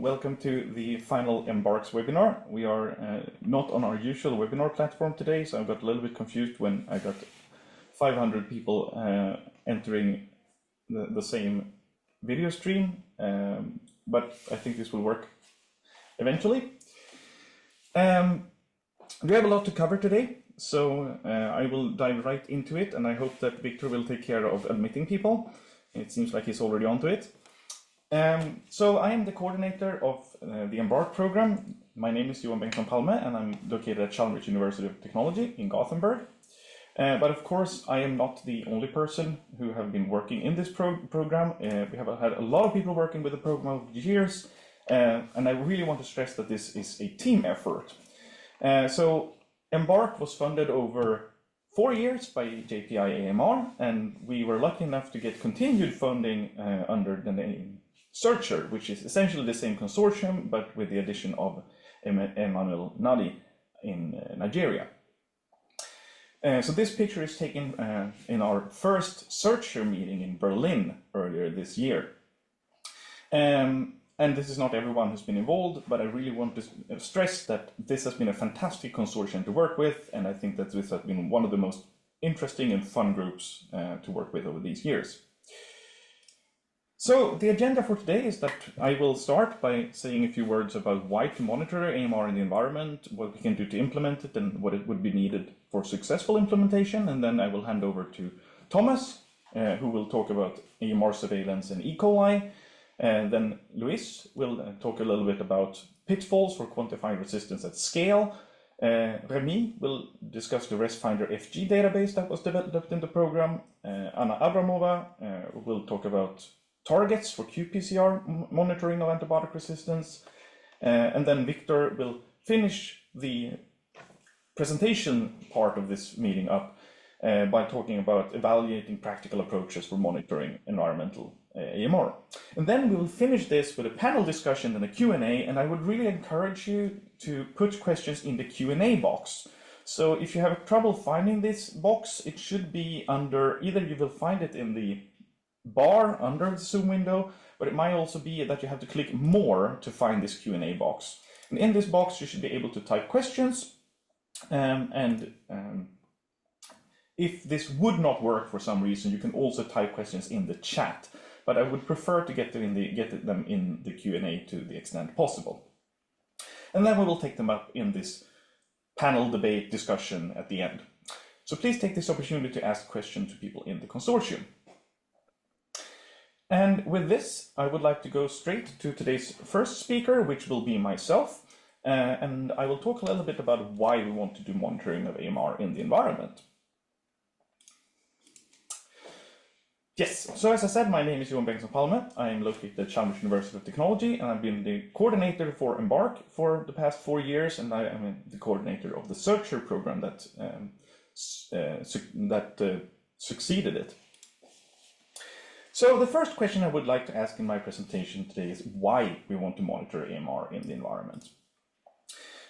welcome to the final EMBARK's webinar. We are not on our usual webinar platform today, so I got a little bit confused when I got 500 people entering the same video stream, but I think this will work eventually. We have a lot to cover today, so I will dive right into it, and I hope that Victor will take care of admitting people. It seems like he's already onto it. So I am the coordinator of the EMBARK program. My name is Johan Bengtsson Palme, and I'm located at Chalmers University of Technology in Gothenburg. But of course, I am not the only person who have been working in this program. We have had a lot of people working with the program over the years, and I really want to stress that this is a team effort. So EMBARK was funded over 4 years by JPIAMR, and we were lucky enough to get continued funding under the name Searcher, which is essentially the same consortium, but with the addition of Emmanuel Nadi in Nigeria. So this picture is taken in our first Searcher meeting in Berlin earlier this year. And this is not everyone who's been involved, but I really want to stress that this has been a fantastic consortium to work with, and I think that this has been one of the most interesting and fun groups to work with over these years. So the agenda for today is that I will start by saying a few words about why to monitor AMR in the environment, what we can do to implement it, and what it would be needed for successful implementation. And then I will hand over to Thomas, who will talk about AMR surveillance and E. coli. And then Luis will talk a little bit about pitfalls for quantifying resistance at scale. Remy will discuss the ResFinderFG database that was developed in the program. Anna Abramova will talk about targets for qPCR monitoring of antibiotic resistance. And then Victor will finish the presentation part of this meeting up by talking about evaluating practical approaches for monitoring environmental AMR. And then we will finish this with a panel discussion and a Q&A, and I would really encourage you to put questions in the Q&A box. So if you have trouble finding this box, it should be under, either you will find it in the bar under the Zoom window, but it might also be that you have to click more to find this Q&A box. And in this box, you should be able to type questions. If this would not work for some reason, you can also type questions in the chat. But I would prefer to get them in the Q&A to the extent possible. And then we will take them up in this panel debate discussion at the end. So please take this opportunity to ask questions to people in the consortium. And with this, I would like to go straight to today's first speaker, which will be myself. And I will talk a little bit about why we want to do monitoring of AMR in the environment. Yes, so as I said, my name is Johan Bengtsson Palme. I am located at Chalmers University of Technology, and I've been the coordinator for EMBARK for the past 4 years, and I am the coordinator of the Searcher program that succeeded it. So the first question I would like to ask in my presentation today is why we want to monitor AMR in the environment.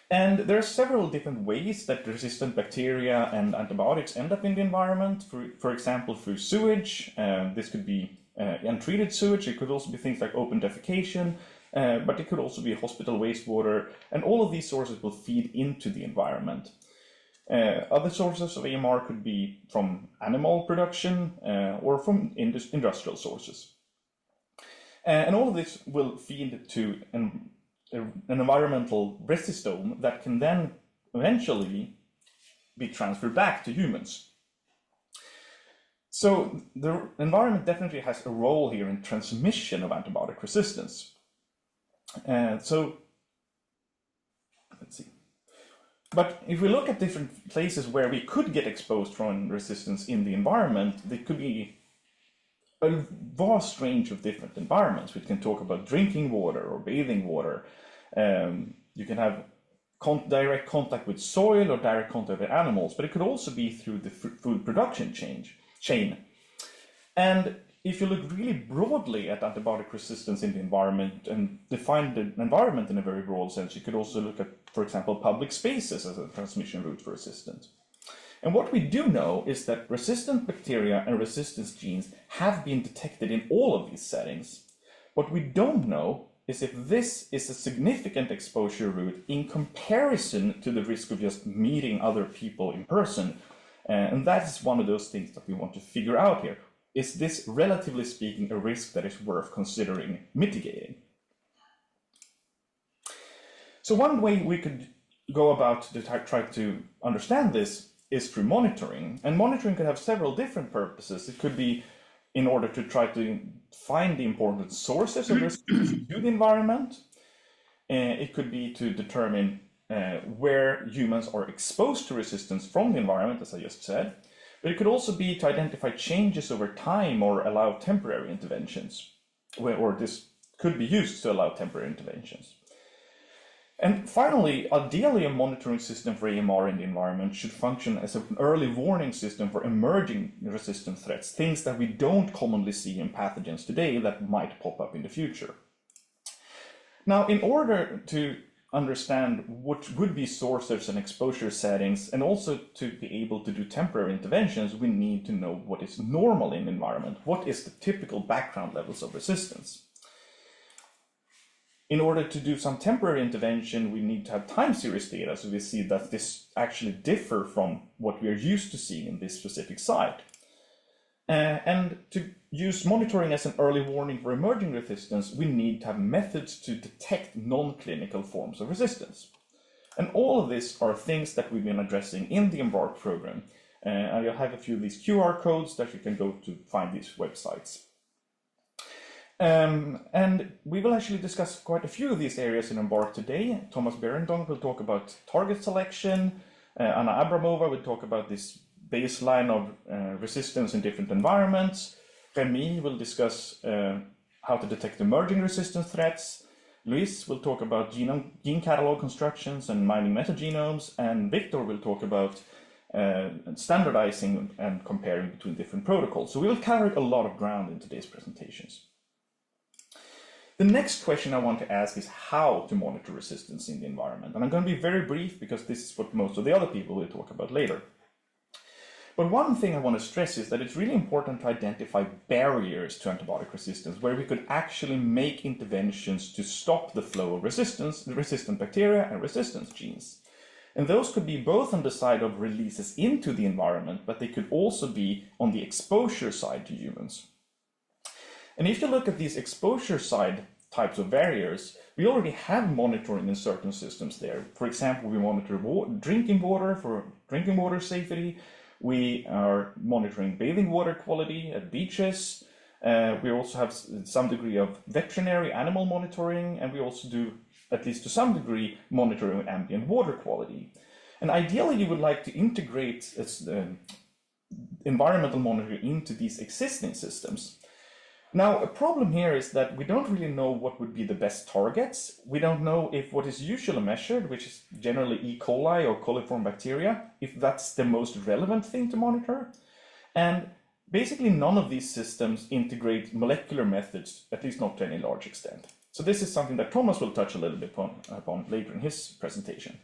And there are several different ways that resistant bacteria and antibiotics end up in the environment. For example, through sewage. This could be untreated sewage. It could also be things like open defecation, but it could also be hospital wastewater. And all of these sources will feed into the environment. Other sources of AMR could be from animal production or from industrial sources. And all of this will feed to an environmental resistome that can then eventually be transferred back to humans. So the environment definitely has a role here in transmission of antibiotic resistance. So let's see. But if we look at different places where we could get exposed from resistance in the environment, there could be a vast range of different environments. We can talk about drinking water or bathing water. You can have direct contact with soil or direct contact with animals, but it could also be through the food production chain. And if you look really broadly at antibiotic resistance in the environment and define the environment in a very broad sense, you could also look at, for example, public spaces as a transmission route for resistance. And what we do know is that resistant bacteria and resistance genes have been detected in all of these settings. What we don't know is if this is a significant exposure route in comparison to the risk of just meeting other people in person. And that is one of those things that we want to figure out here. Is this, relatively speaking, a risk that is worth considering mitigating? So one way we could go about to try to understand this is through monitoring. And monitoring could have several different purposes. It could be in order to try to find the important sources of risk to the environment. It could be to determine where humans are exposed to resistance from the environment, as I just said. But it could also be to identify changes over time or allow temporary interventions, or this could be used to allow temporary interventions. And finally, ideally, a monitoring system for AMR in the environment should function as an early warning system for emerging resistant threats, things that we don't commonly see in pathogens today that might pop up in the future. Now, in order to understand what would be sources and exposure settings, and also to be able to do temporary interventions, we need to know what is normal in the environment. What is the typical background levels of resistance? In order to do some temporary intervention, we need to have time series data, so we see that this actually differ from what we are used to seeing in this specific site. And to use monitoring as an early warning for emerging resistance, we need to have methods to detect non-clinical forms of resistance. And all of these are things that we've been addressing in the EMBARK program. And I'll have a few of these QR codes that you can go to find these websites. And we will actually discuss quite a few of these areas in EMBARK today. Thomas Berendonk will talk about target selection. Anna Abramova will talk about this baseline of resistance in different environments. Remy will discuss how to detect emerging resistance threats. Luis will talk about gene catalog constructions and mining metagenomes. And Victor will talk about standardizing and comparing between different protocols. So we will cover a lot of ground in today's presentations. The next question I want to ask is how to monitor resistance in the environment. And I'm going to be very brief because this is what most of the other people will talk about later. But one thing I want to stress is that it's really important to identify barriers to antibiotic resistance, where we could actually make interventions to stop the flow of resistant bacteria and resistance genes. And those could be both on the side of releases into the environment, but they could also be on the exposure side to humans. And if you look at these exposure side types of barriers, we already have monitoring in certain systems there. For example, we monitor drinking water for drinking water safety. We are monitoring bathing water quality at beaches. We also have some degree of veterinary animal monitoring, and we also do, at least to some degree, monitoring ambient water quality. And ideally, you would like to integrate environmental monitoring into these existing systems. Now, a problem here is that we don't really know what would be the best targets. We don't know if what is usually measured, which is generally E. coli or coliform bacteria, if that's the most relevant thing to monitor. And basically none of these systems integrate molecular methods, at least not to any large extent. So this is something that Thomas will touch a little bit upon later in his presentation.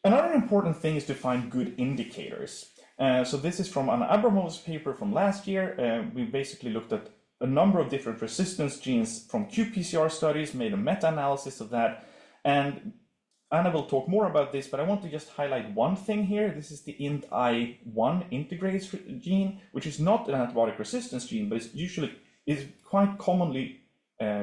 Another important thing is to find good indicators. So this is from Anna Abramov's paper from last year. We basically looked at a number of different resistance genes from qPCR studies, made a meta-analysis of that. And Anna will talk more about this, but I want to just highlight one thing here. This is the INT-I1 integrase gene, which is not an antibiotic resistance gene, but is quite commonly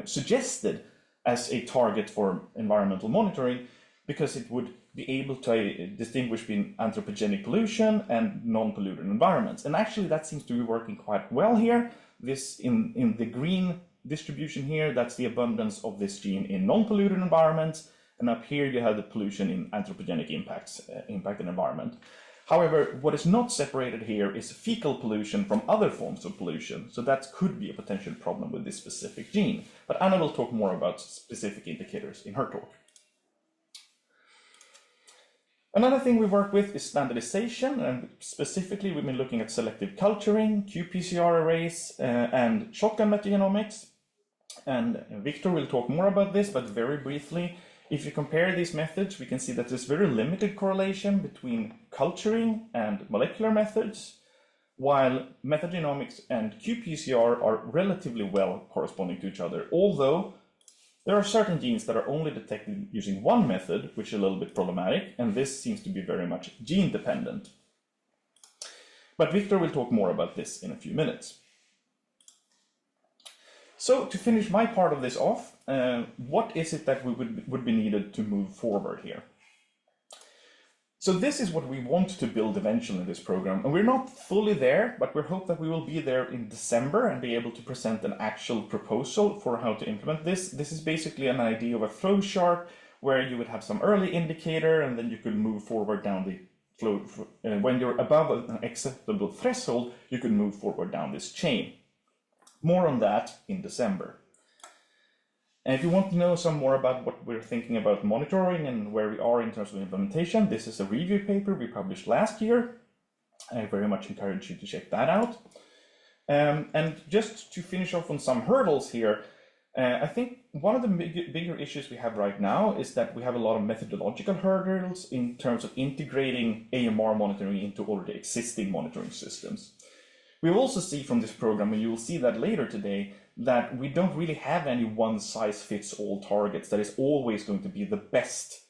suggested as a target for environmental monitoring, because it would be able to distinguish between anthropogenic pollution and non-polluted environments. And actually that seems to be working quite well here. This in the green distribution here, that's the abundance of this gene in non-polluted environments. And up here you have the pollution in anthropogenic impacted environment. However, what is not separated here is fecal pollution from other forms of pollution. So that could be a potential problem with this specific gene. But Anna will talk more about specific indicators in her talk. Another thing we work with is standardization, and specifically we've been looking at selective culturing, qPCR arrays, and shotgun metagenomics. And Victor will talk more about this, but very briefly, if you compare these methods, we can see that there's very limited correlation between culturing and molecular methods. while metagenomics and qPCR are relatively well corresponding to each other, although there are certain genes that are only detected using one method, which is a little bit problematic, and this seems to be very much gene dependent. But Victor will talk more about this in a few minutes. So to finish my part of this off, what is it that would be needed to move forward here? So this is what we want to build eventually in this program, and we're not fully there, but we hope that we will be there in December and be able to present an actual proposal for how to implement this. This is basically an idea of a flow chart where you would have some early indicator, and then you could move forward down the flow. When you're above an acceptable threshold, you can move forward down this chain. More on that in December. And if you want to know some more about what we're thinking about monitoring and where we are in terms of implementation, this is a review paper we published last year. I very much encourage you to check that out. And just to finish off on some hurdles here, I think one of the bigger issues we have right now is that we have a lot of methodological hurdles in terms of integrating AMR monitoring into already existing monitoring systems. We will also see from this program, and you will see that later today, that we don't really have any one-size-fits-all targets that is always going to be the best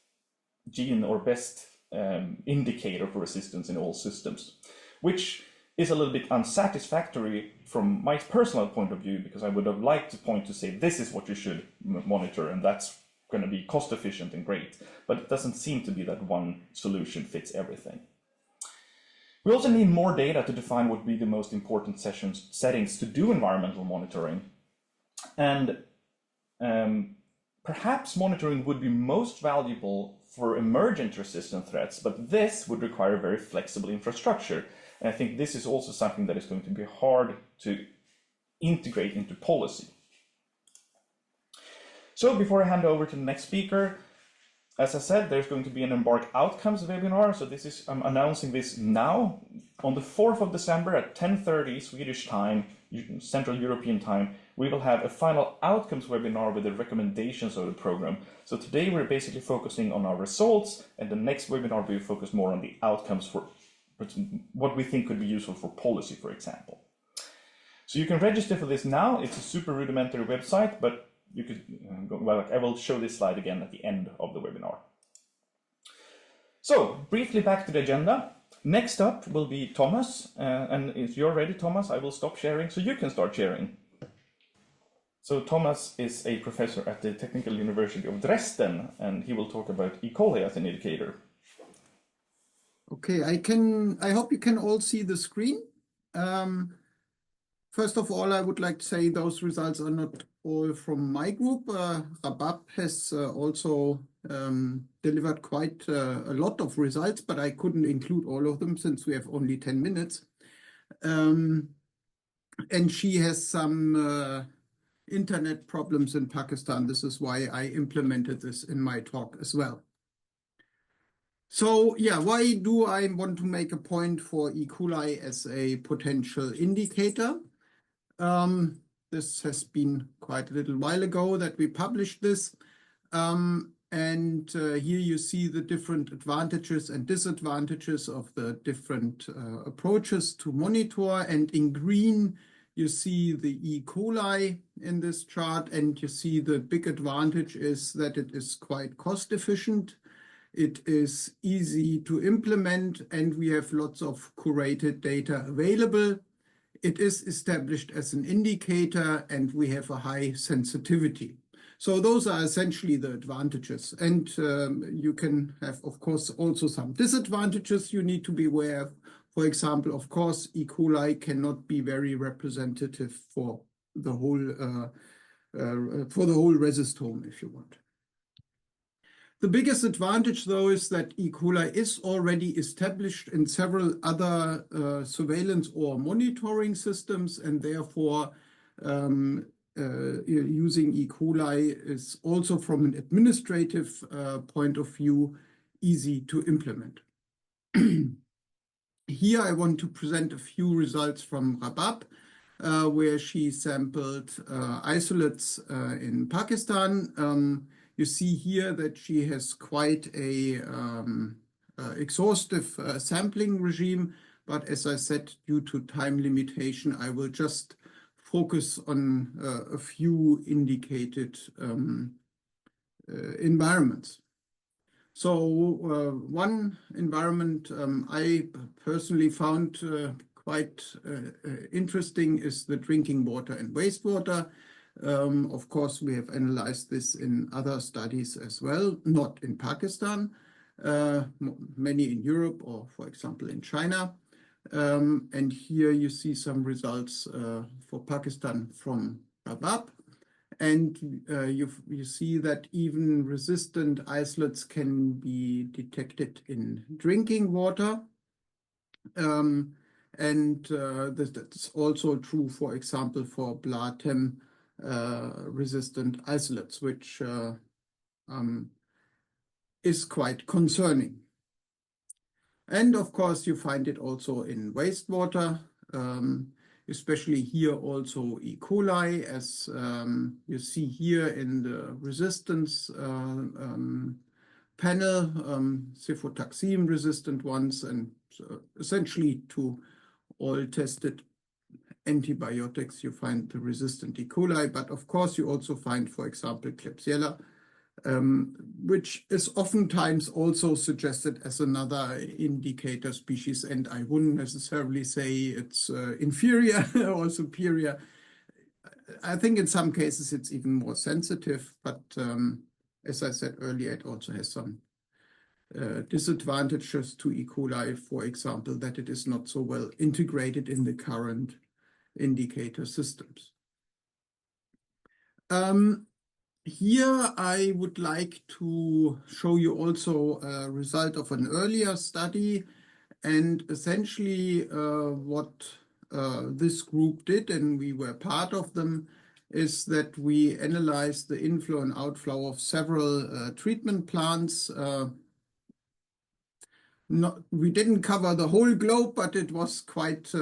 gene or best indicator for resistance in all systems, which is a little bit unsatisfactory from my personal point of view, because I would have liked to point to say this is what you should monitor and that's going to be cost efficient and great, but it doesn't seem to be that one solution fits everything. We also need more data to define what would be the most important settings to do environmental monitoring. And perhaps monitoring would be most valuable for emergent resistant threats, but this would require very flexible infrastructure. And I think this is also something that is going to be hard to integrate into policy. So before I hand over to the next speaker, as I said, there's going to be an EMBARK Outcomes webinar. So this is, I'm announcing this now on the 4th of December at 10:30 Swedish time, Central European time. We will have a final outcomes webinar with the recommendations of the program. So today we're basically focusing on our results, and the next webinar will focus more on the outcomes for what we think could be useful for policy, for example. So you can register for this now. It's a super rudimentary website, but you could well, I will show this slide again at the end of the webinar. So briefly back to the agenda. Next up will be Thomas, and if you're ready, Thomas, I will stop sharing so you can start sharing. So Thomas is a professor at the Technical University of Dresden, and he will talk about E. coli as an indicator. Okay, I hope you can all see the screen. First of all, I would like to say those results are not all from my group. Rabab has also delivered quite a lot of results, but I couldn't include all of them since we have only 10 minutes. And she has some internet problems in Pakistan. This is why I implemented this in my talk as well. So yeah, why do I want to make a point for E. coli as a potential indicator? This has been quite a little while ago that we published this. Here you see the different advantages and disadvantages of the different approaches to monitor. And in green, you see the E. coli in this chart. And you see the big advantage is that it is quite cost efficient. It is easy to implement, and we have lots of curated data available. It is established as an indicator, and we have a high sensitivity. So those are essentially the advantages. And you can have, of course, also some disadvantages you need to be aware of. For example, of course, E. coli cannot be very representative for the whole resistome, if you want. The biggest advantage, though, is that E. coli is already established in several other surveillance or monitoring systems, and therefore using E. coli is also from an administrative point of view easy to implement. Here I want to present a few results from Rabab, where she sampled isolates in Pakistan. You see here that she has quite a exhaustive sampling regime, But as I said, due to time limitation, I will just focus on a few indicated environments. So one environment I personally found quite interesting is the drinking water and wastewater. Of course, we have analyzed this in other studies as well, not in Pakistan, many in Europe or, for example, in China. And here you see some results for Pakistan from Babab. And you see that even resistant isolates can be detected in drinking water. That's also true, for example, for Blatem resistant isolates, which is quite concerning. And of course, you find it also in wastewater, especially here also E. coli, as you see here in the resistance panel, cefotaxime resistant ones, and essentially to all tested antibiotics, you find the resistant E. coli. But of course, you also find, for example, Klebsiella, which is oftentimes also suggested as another indicator species, and I wouldn't necessarily say it's inferior or superior. I think in some cases it's even more sensitive, but as I said earlier, it also has some disadvantages to E. coli, for example, that it is not so well integrated in the current indicator systems. Here I would like to show you also a result of an earlier study, and essentially what this group did, and we were part of them, is that we analyzed the inflow and outflow of several treatment plants. We didn't cover the whole globe, but it was quite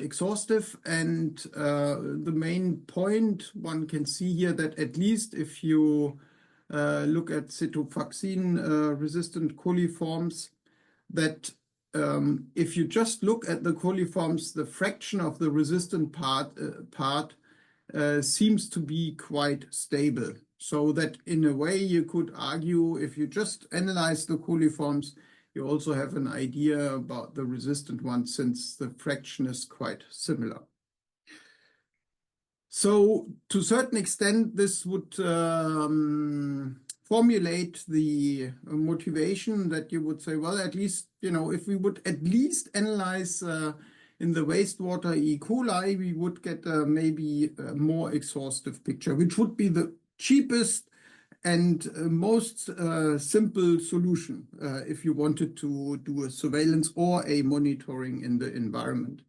exhaustive. And the main point one can see here that at least if you look at cefotaxime resistant coliforms, that if you just look at the coliforms, the fraction of the resistant part seems to be quite stable. So that in a way you could argue, if you just analyze the coliforms, you also have an idea about the resistant ones, since the fraction is quite similar. So to a certain extent, this would formulate the motivation that you would say, well, at least, if we would at least analyze in the wastewater E. coli, we would get maybe a more exhaustive picture, which would be the cheapest and most simple solution if you wanted to do a surveillance or a monitoring in the environment.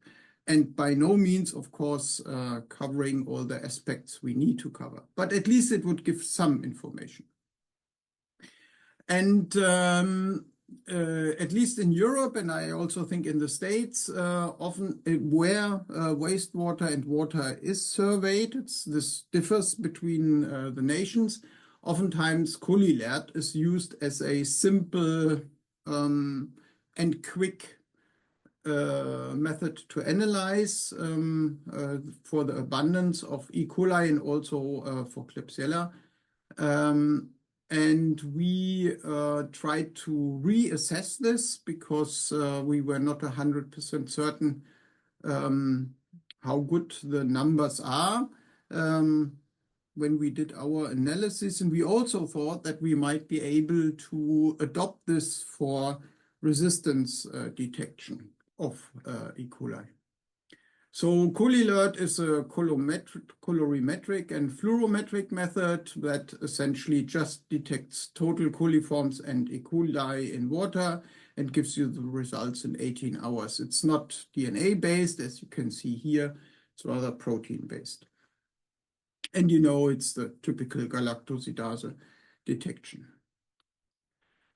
And by no means, of course, covering all the aspects we need to cover, but at least it would give some information. And at least in Europe, and I also think in the States, often where wastewater and water is surveyed, this differs between the nations. Oftentimes, ColiLert is used as a simple and quick method to analyze for the abundance of E. coli and also for Klebsiella. And we tried to reassess this because we were not 100% certain how good the numbers are when we did our analysis. And we also thought that we might be able to adopt this for resistance detection of E. coli. So ColiLert is a colorimetric and fluorometric method that essentially just detects total coliforms and E. coli in water and gives you the results in 18 hours. It's not DNA-based, as you can see here. It's rather protein-based. And it's the typical galactosidase detection.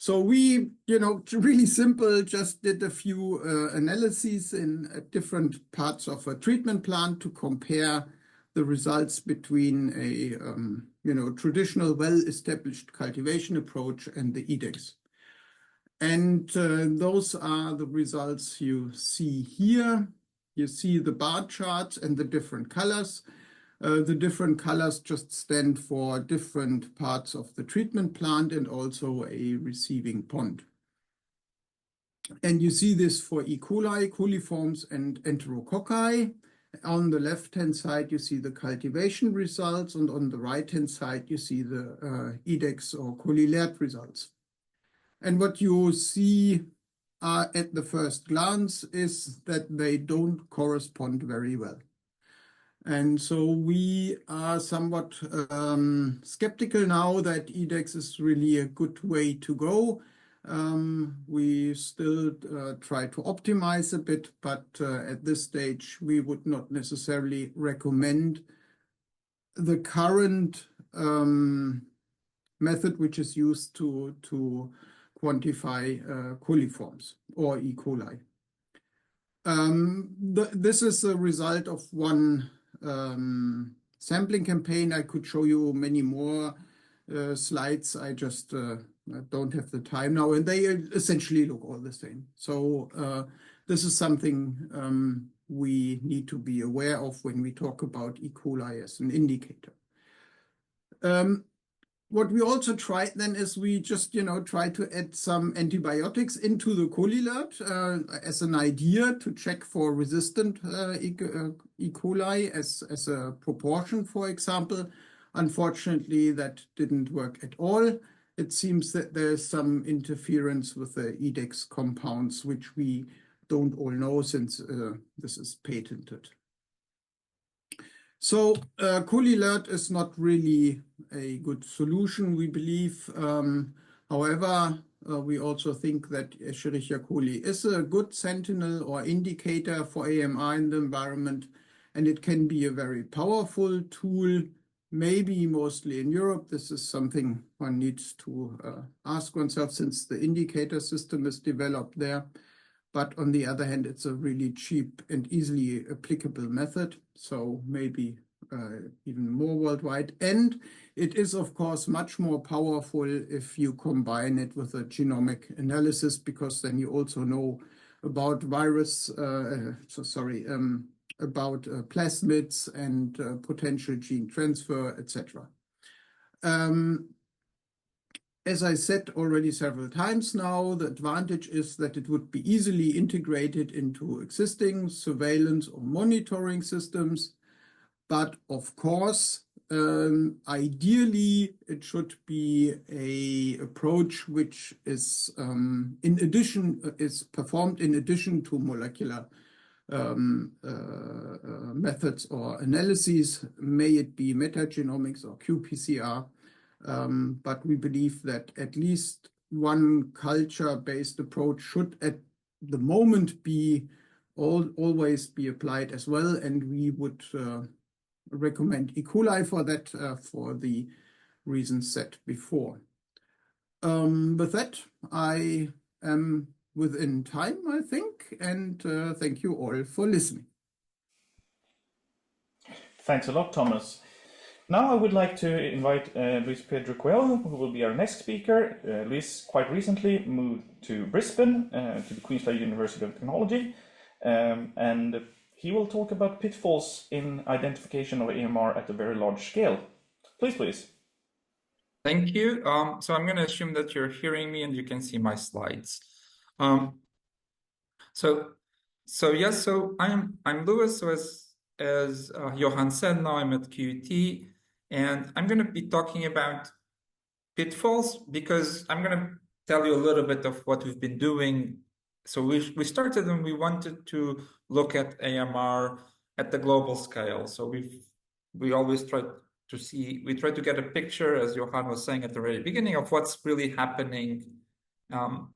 So we, really simple, just did a few analyses in different parts of a treatment plant to compare the results between a, traditional well-established cultivation approach and the EDEX. And those are the results you see here. You see the bar charts and the different colors. The different colors just stand for different parts of the treatment plant and also a receiving pond. And you see this for E. coli, coliforms, and enterococci. On the left-hand side, you see the cultivation results, and on the right-hand side, you see the EDEX or coli-layered results. And what you see at the first glance is that they don't correspond very well. And so we are somewhat skeptical now that EDEX is really a good way to go. We still try to optimize a bit, but at this stage, we would not necessarily recommend the current method, which is used to quantify coliforms or E. coli. This is a result of one sampling campaign. I could show you many more slides. I just don't have the time now, and they essentially look all the same. So this is something we need to be aware of when we talk about E. coli as an indicator. What we also tried then is we just, try to add some antibiotics into the coli-alert as an idea to check for resistant E. coli as a proportion, for example. Unfortunately, that didn't work at all. It seems that there's some interference with the EDEX compounds, which we don't all know since this is patented. So coli-alert is not really a good solution, we believe. However, we also think that Escherichia coli is a good sentinel or indicator for AMR in the environment, and it can be a very powerful tool, maybe mostly in Europe. This is something one needs to ask oneself since the indicator system is developed there. But on the other hand, it's a really cheap and easily applicable method, so maybe even more worldwide. And it is, of course, much more powerful if you combine it with a genomic analysis, because then you also know about about plasmids and potential gene transfer, etc. As I said already several times now, the advantage is that it would be easily integrated into existing surveillance or monitoring systems. But of course, ideally, it should be an approach which is performed in addition to molecular methods or analyses, may it be metagenomics or qPCR. But we believe that at least one culture-based approach should at the moment always be applied as well, and we would recommend E. coli for that for the reasons set before. With that, I am within time, I think, and thank you all for listening. Thanks a lot, Thomas. Now I would like to invite Luis Pedro Coelho, who will be our next speaker. Luis quite recently moved to Brisbane, to the Queensland University of Technology, and he will talk about pitfalls in identification of AMR at a very large scale. Please. Thank you. So I'm going to assume that you're hearing me and you can see my slides. So I'm Luis. So as Johan said, now I'm at QUT. And I'm going to be talking about pitfalls because I'm going to tell you a little bit of what we've been doing. So we started and we wanted to look at AMR at the global scale. So we always try to get a picture, as Johan was saying at the very beginning, of what's really happening. And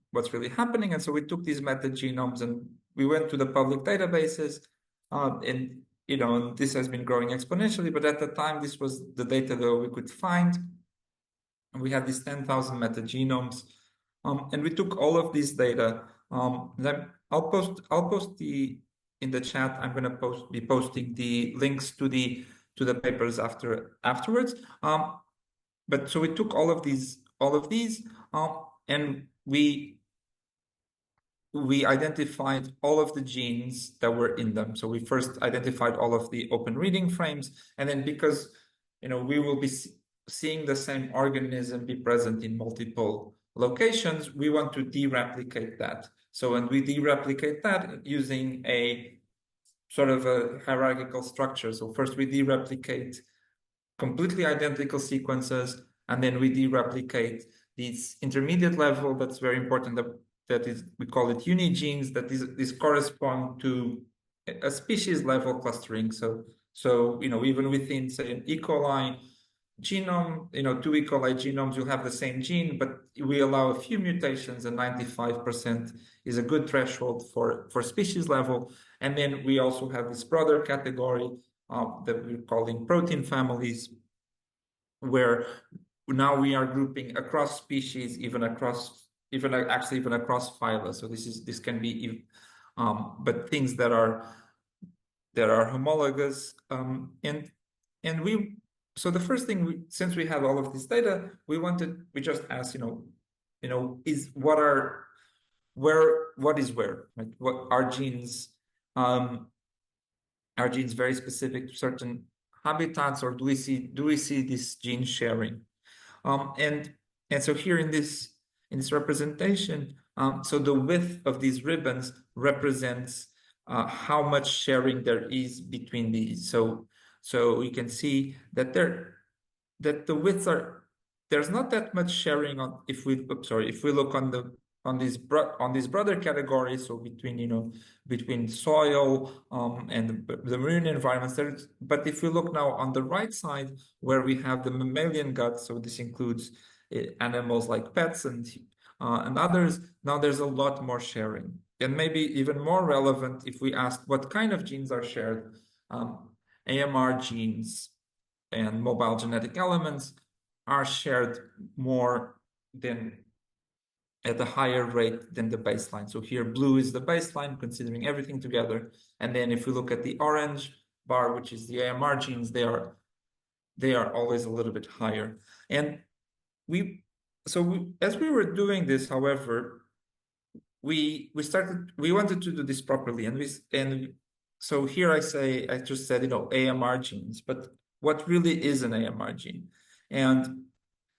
so we took these metagenomes and we went to the public databases, and this has been growing exponentially, but at the time, this was the data that we could find. And we had these 10,000 metagenomes, and we took all of these data. Then I'll post in the chat. I'm going to be posting the links to the papers afterwards. But so we took all of these, and we we identified all of the genes that were in them. So we first identified all of the open reading frames, and then because we will be seeing the same organism be present in multiple locations, we want to dereplicate that. So when we dereplicate that using a sort of a hierarchical structure. So first we dereplicate completely identical sequences, and then we dereplicate these intermediate level. That's very important. That is, we call it unigenes. That these correspond to a species level clustering. So even within, say, an E. coli genome, 2 E. coli genomes, you'll have the same gene, but we allow a few mutations, and 95% is a good threshold for species level. And then we also have this broader category that we're calling protein families, where now we are grouping across species, even across phyla. So this can be, but things that are homologous. So the first thing, since we have all of this data, we just asked, what is where, right? What are genes? Are genes very specific to certain habitats, or do we see this gene sharing? And so here in this representation, so the width of these ribbons represents how much sharing there is between these. So we can see that the widths there's not that much sharing on if we look on these broader categories, so between soil and the marine environments. But if we look now on the right side, where we have the mammalian gut, so this includes animals like pets and others, now there's a lot more sharing. And maybe even more relevant, if we ask what kind of genes are shared, AMR genes and mobile genetic elements are shared more than at a higher rate than the baseline. So here blue is the baseline, considering everything together. And then if we look at the orange bar, which is the AMR genes, they are always a little bit higher. And as we were doing this, however, we wanted to do this properly. So here I just said, AMR genes, but what really is an AMR gene? And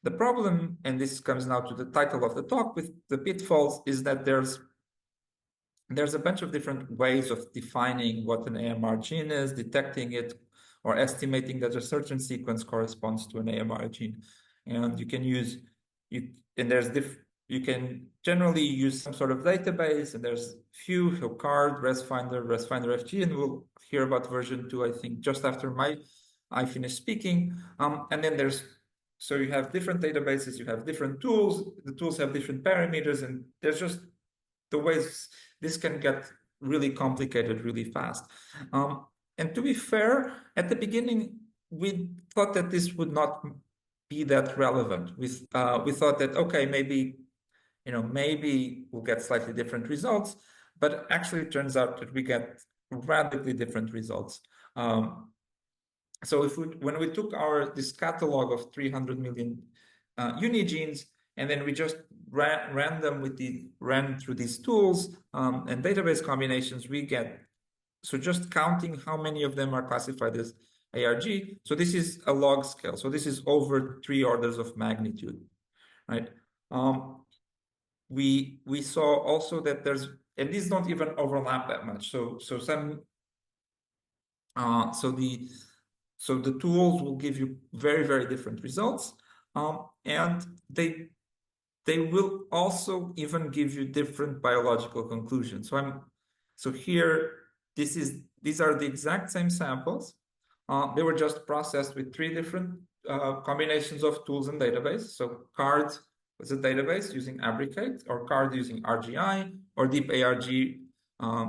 the problem, and this comes now to the title of the talk with the pitfalls, is that there's a bunch of different ways of defining what an AMR gene is, detecting it, or estimating that a certain sequence corresponds to an AMR gene. And you can generally use some sort of database, and there's few, CARD, ResFinderFG, and we'll hear about version 2, I think, just after I finish speaking. And then so you have different databases, you have different tools, the tools have different parameters, and there's just the ways this can get really complicated really fast. And to be fair, at the beginning, we thought that this would not be that relevant. We thought that, okay, maybe we'll get slightly different results, but actually it turns out that we get radically different results. So when we took this catalog of 300 million unigenes, and then we just ran through these tools and database combinations, so just counting how many of them are classified as ARG. So this is a log scale. So this is over 3 orders of magnitude, right? We saw also that and these don't even overlap that much. So the tools will give you very, very different results, and they will also even give you different biological conclusions. So here, these are the exact same samples. They were just processed with 3 different combinations of tools and database. So CARD was a database using Abricate, or CARD using RGI, or Deep ARG,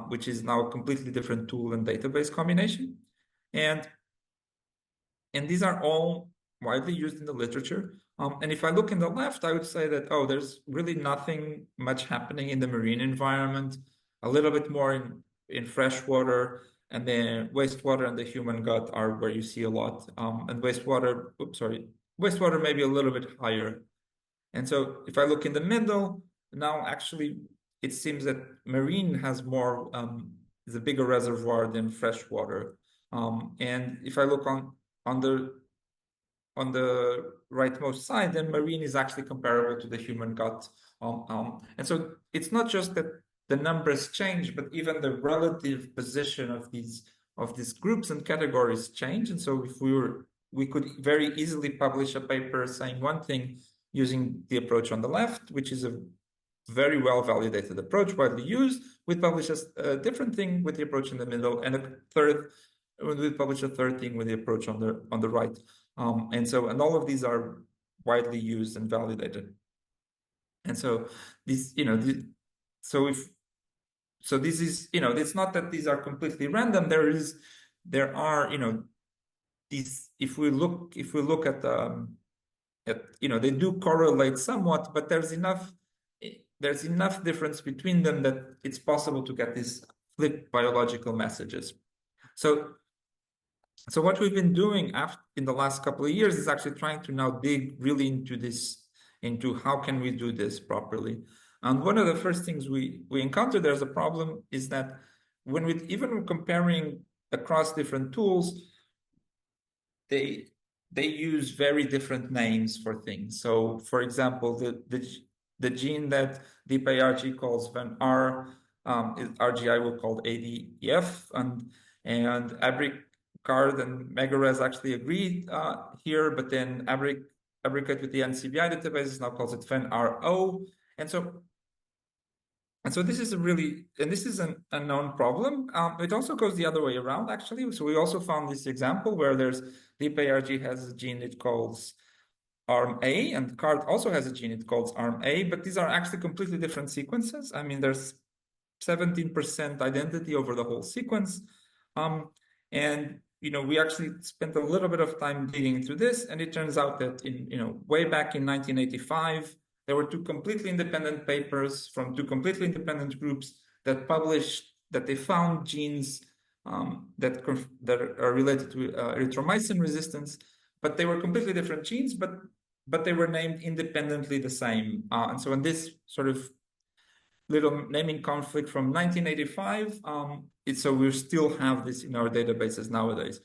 which is now a completely different tool and database combination. And these are all widely used in the literature. And if I look in the left, I would say that, there's really nothing much happening in the marine environment, a little bit more in freshwater, and then wastewater and the human gut are where you see a lot. And wastewater maybe a little bit higher. And so if I look in the middle, now actually it seems that marine has more, is a bigger reservoir than freshwater. And if I look on the rightmost side, then marine is actually comparable to the human gut. And so it's not just that the numbers change, but even the relative position of these groups and categories change. And so if we could very easily publish a paper saying one thing using the approach on the left, which is a very well validated approach, widely used. We publish a different thing with the approach in the middle, and we publish a third thing with the approach on the right. And all of these are widely used and validated. And so this, so this is, it's not that these are completely random. There are, these, if we look at they do correlate somewhat, but there's enough difference between them that it's possible to get these flipped biological messages. So what we've been doing in the last couple of years is actually trying to now dig really into how can we do this properly. And one of the first things we encountered as a problem is that when even comparing across different tools, they use very different names for things. So for example, the gene that JPIAMR calls VAN-R, RGI will call ADF, and Abricard and Megares actually agreed here, but then Abricard with the NCBI database now calls it VAN-RO. And so this is a known problem. It also goes the other way around, actually. So we also found this example where JPIAMR has a gene it calls ARM-A, and CARD also has a gene it calls ARM-A, but these are actually completely different sequences. I mean, there's 17% identity over the whole sequence. And we actually spent a little bit of time digging through this, and it turns out that way back in 1985, there were two completely independent papers from two completely independent groups that published that they found genes that are related to erythromycin resistance, but they were completely different genes, but they were named independently the same. And so in this sort of little naming conflict from 1985, so we still have this in our databases nowadays.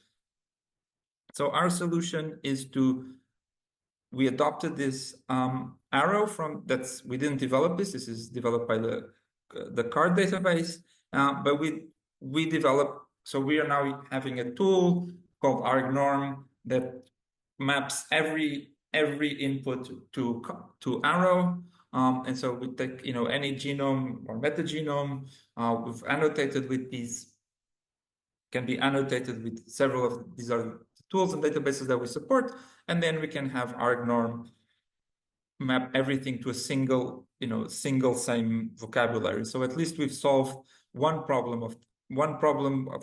So our solution is we adopted this arrow we didn't develop this. This is developed by the CARD database, but we developed. So we are now having a tool called argnorm that maps every input to arrow. And so we take any genome or metagenome. We've annotated with these. Can be annotated with several of these are the tools and databases that we support, and then we can have argnorm map everything to a single same vocabulary. So at least we've solved one problem of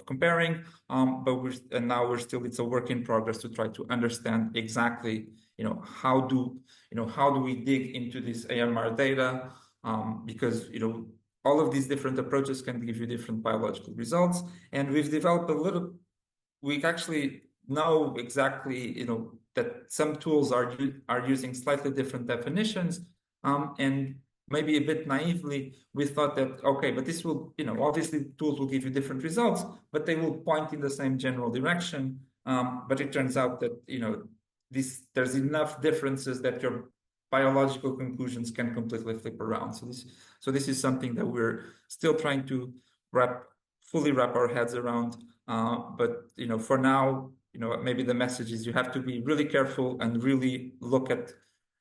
comparing, but it's a work in progress to try to understand exactly how do we dig into this AMR data, because all of these different approaches can give you different biological results, and we've developed we actually know exactly that some tools are using slightly different definitions, and maybe a bit naively we thought that okay, but this will obviously tools will give you different results, but they will point in the same general direction, but it turns out that there's enough differences that your biological conclusions can completely flip around. So this is something that we're still trying to fully wrap our heads around, but for now maybe the message is you have to be really careful and really look at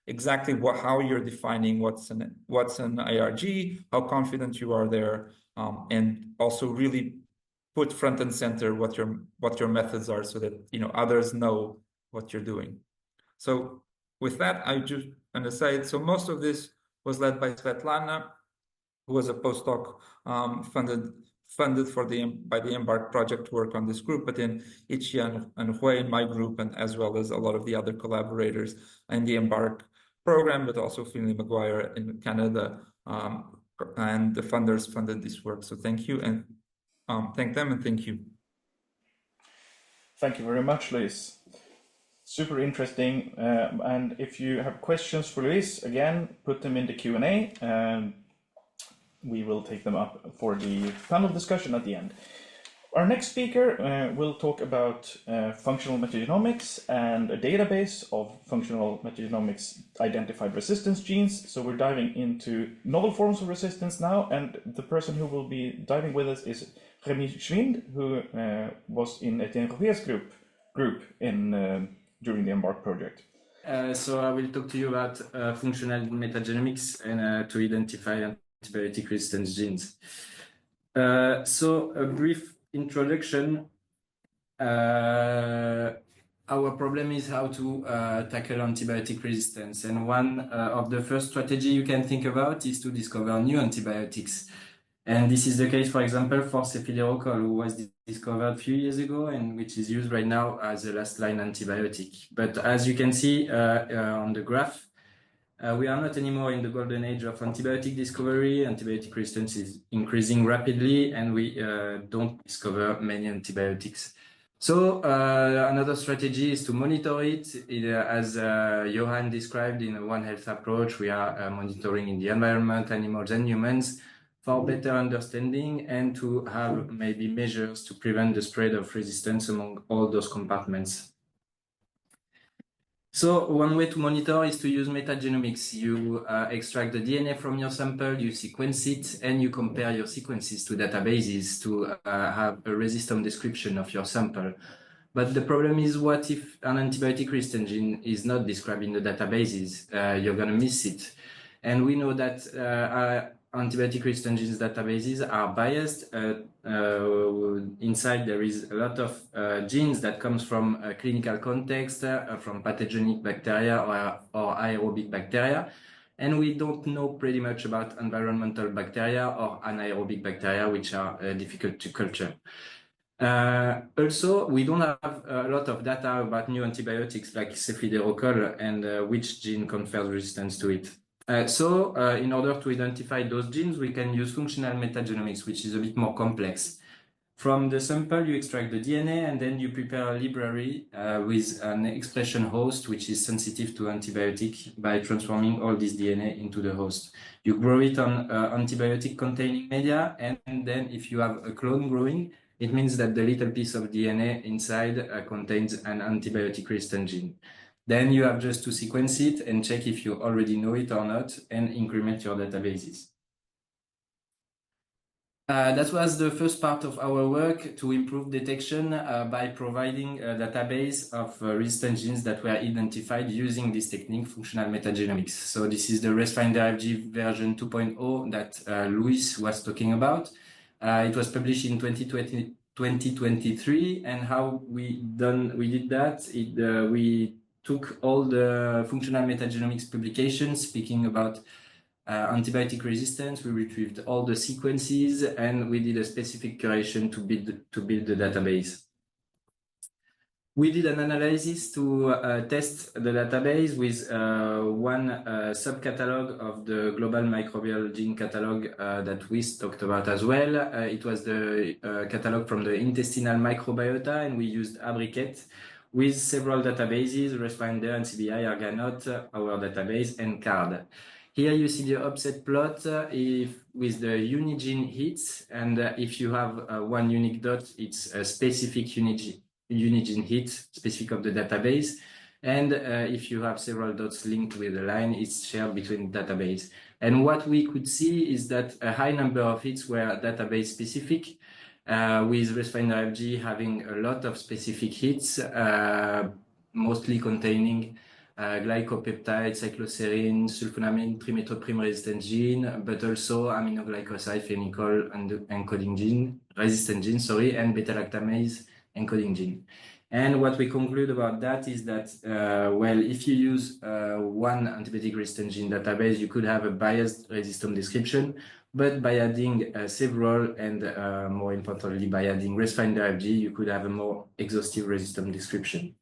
exactly how you're defining what's an ARG, how confident you are there, and also really put front and center what your methods are, so that others know what you're doing. So with that, I just want to say, so most of this was led by Svetlana, who was a postdoc funded by the EMBARK project to work on this group, but then Ichi and Hui in my group, and as well as a lot of the other collaborators in the EMBARK program, but also Finley Maguire in Canada, and the funders funded this work. So thank you, and thank them, and thank you. Thank you very much, Luis. Super interesting. And if you have questions for Luis, again, put them in the Q&A. we will take them up for the panel discussion at the end. Our next speaker will talk about functional metagenomics and a database of functional metagenomics identified resistance genes. So we're diving into novel forms of resistance now, and the person who will be diving with us is Remy Schwind, who was in Etienne Rouvier's group in during the EMBARK project. So I will talk to you about functional metagenomics and to identify antibiotic resistance genes. So a brief introduction. Our problem is how to tackle antibiotic resistance, and one of the first strategy you can think about is to discover new antibiotics. And this is the case, for example, for cefiderocol, who was discovered a few years ago and which is used right now as a last line antibiotic. But as you can see on the graph, we are not anymore in the golden age of antibiotic discovery. Antibiotic resistance is increasing rapidly, and we don't discover many antibiotics. So another strategy is to monitor it. As Johan described in a One Health approach, we are monitoring in the environment, animals and humans, for better understanding and to have maybe measures to prevent the spread of resistance among all those compartments. So one way to monitor is to use metagenomics. You extract the DNA from your sample, you sequence it, and you compare your sequences to databases to have a resistance description of your sample. But the problem is, what if an antibiotic resistance gene is not described in the databases? You're going to miss it. And we know that antibiotic resistant genes databases are biased. Inside there is a lot of genes that comes from a clinical context, from pathogenic bacteria or aerobic bacteria. And we don't know pretty much about environmental bacteria or anaerobic bacteria, which are difficult to culture. Also, we don't have a lot of data about new antibiotics like cefiderocol and which gene confers resistance to it. So in order to identify those genes, we can use functional metagenomics, which is a bit more complex. From the sample, you extract the DNA, and then you prepare a library with an expression host, which is sensitive to antibiotic, by transforming all this DNA into the host. You grow it on antibiotic-containing media, and then if you have a clone growing, it means that the little piece of DNA inside contains an antibiotic-resistant gene. Then you have just to sequence it and check if you already know it or not and increment your databases. That was the first part of our work to improve detection by providing a database of resistant genes that were identified using this technique, functional metagenomics. So this is the ResFinderFG version 2.0 that Luis was talking about. It was published in 2023, and how we did that, we took all the functional metagenomics publications speaking about antibiotic resistance. We retrieved all the sequences, and we did a specific curation to build the database. We did an analysis to test the database with one subcatalog of the global microbial gene catalog that we talked about as well. It was the catalog from the intestinal microbiota, and we used Abriquet with several databases, ResFinder, NCBI, Argonaut, our database, and CARD. Here you see the offset plot with the unigene hits, and if you have one unique dot, it's a specific unigene hit, specific of the database. And if you have several dots linked with a line, it's shared between database. And what we could see is that a high number of hits were database specific, with ResFinderFG having a lot of specific hits, mostly containing glycopeptide, cycloserine, sulfonamide, trimethoprim resistant gene, but also aminoglycoside, phenycol, and encoding gene, resistant gene, and beta-lactamase encoding gene. And what we conclude about that is that, well, if you use one antibiotic resistant gene database, you could have a biased resistance description, but by adding several and more importantly, by adding ResFinderFG, you could have a more exhaustive resistance description.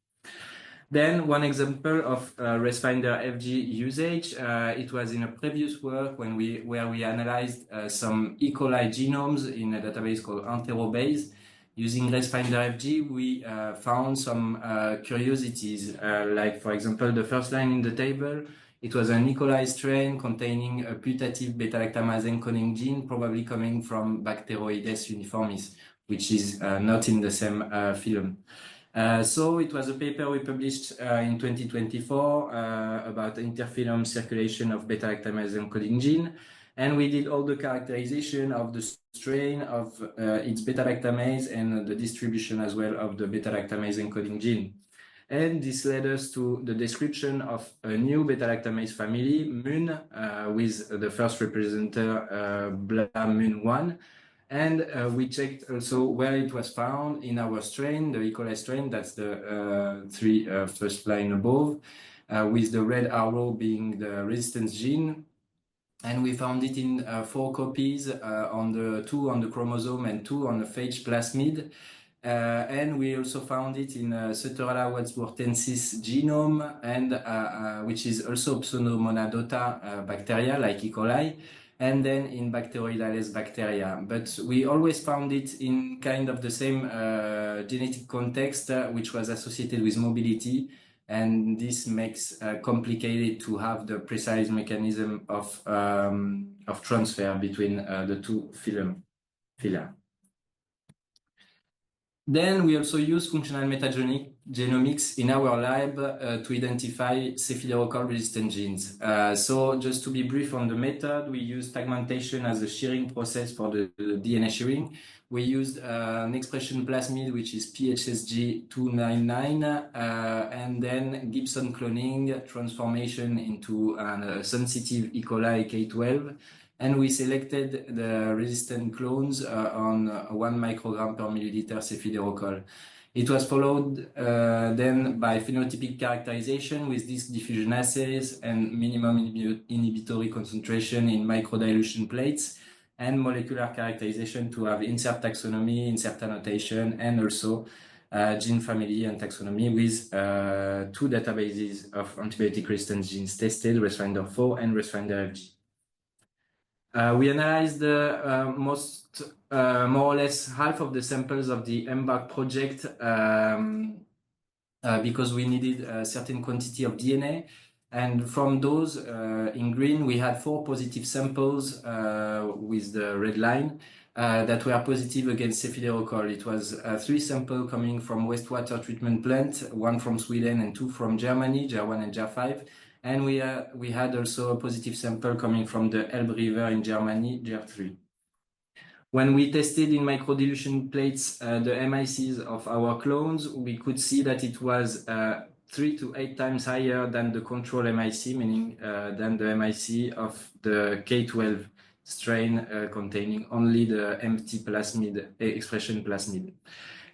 Then one example of ResFinderFG usage, it was in a previous work where we analyzed some E. coli genomes in a database called Enterobase. Using ResFinderFG, we found some curiosities, like, for example, the first line in the table It was an E. coli strain containing a putative beta-lactamase encoding gene, probably coming from Bacteroides uniformis, which is not in the same phylum. So it was a paper we published in 2024 about interphylum circulation of beta-lactamase encoding gene. And we did all the characterization of the strain, of its beta-lactamase, and the distribution as well of the beta-lactamase encoding gene. And this led us to the description of a new beta-lactamase family, MUN, with the first representative, BLA-MUN1. And we checked also where it was found in our strain, the E. coli strain, that's the first line above, with the red arrow being the resistance gene. And we found it in 4 copies, 2 on the chromosome and 2 on the phage plasmid. And we also found it in Sutterella wadsworthensis genome, and which is also Pseudomonadota bacteria like E. coli, and then in Bacteroides bacteria. But we always found it in kind of the same genetic context, which was associated with mobility. And this makes complicated to have the precise mechanism of transfer between the two phyla. Then we also use functional metagenomics in our lab to identify cephalococcus resistant genes. So just to be brief on the method, we use tagmentation as a shearing process for the DNA shearing. We used an expression plasmid, which is PHSG299, and then Gibson cloning transformation into a sensitive E. coli K12. And we selected the resistant clones on 1 microgram per milliliter cephalococcus. It was followed then by phenotypic characterization with disk diffusion assays and minimum inhibitory concentration in microdilution plates, and molecular characterization to have insert taxonomy, insert annotation, and also gene family and taxonomy with 2 databases of antibiotic resistance genes tested, ResFinderFG and ResFinderFG. We analyzed more or less half of the samples of the EMBARK project because we needed a certain quantity of DNA. And from those, in green, we had 4 positive samples with the red line that were positive against cephalococcus. It was 3 samples coming from wastewater treatment plant, 1 from Sweden and 2 from Germany, JER1 and JER5. And we had also a positive sample coming from the Elbe River in Germany, JER3. When we tested in microdilution plates the MICs of our clones, we could see that it was 3 to 8 times higher than the control MIC, meaning than the MIC of the K12 strain containing only the empty plasmid, expression plasmid.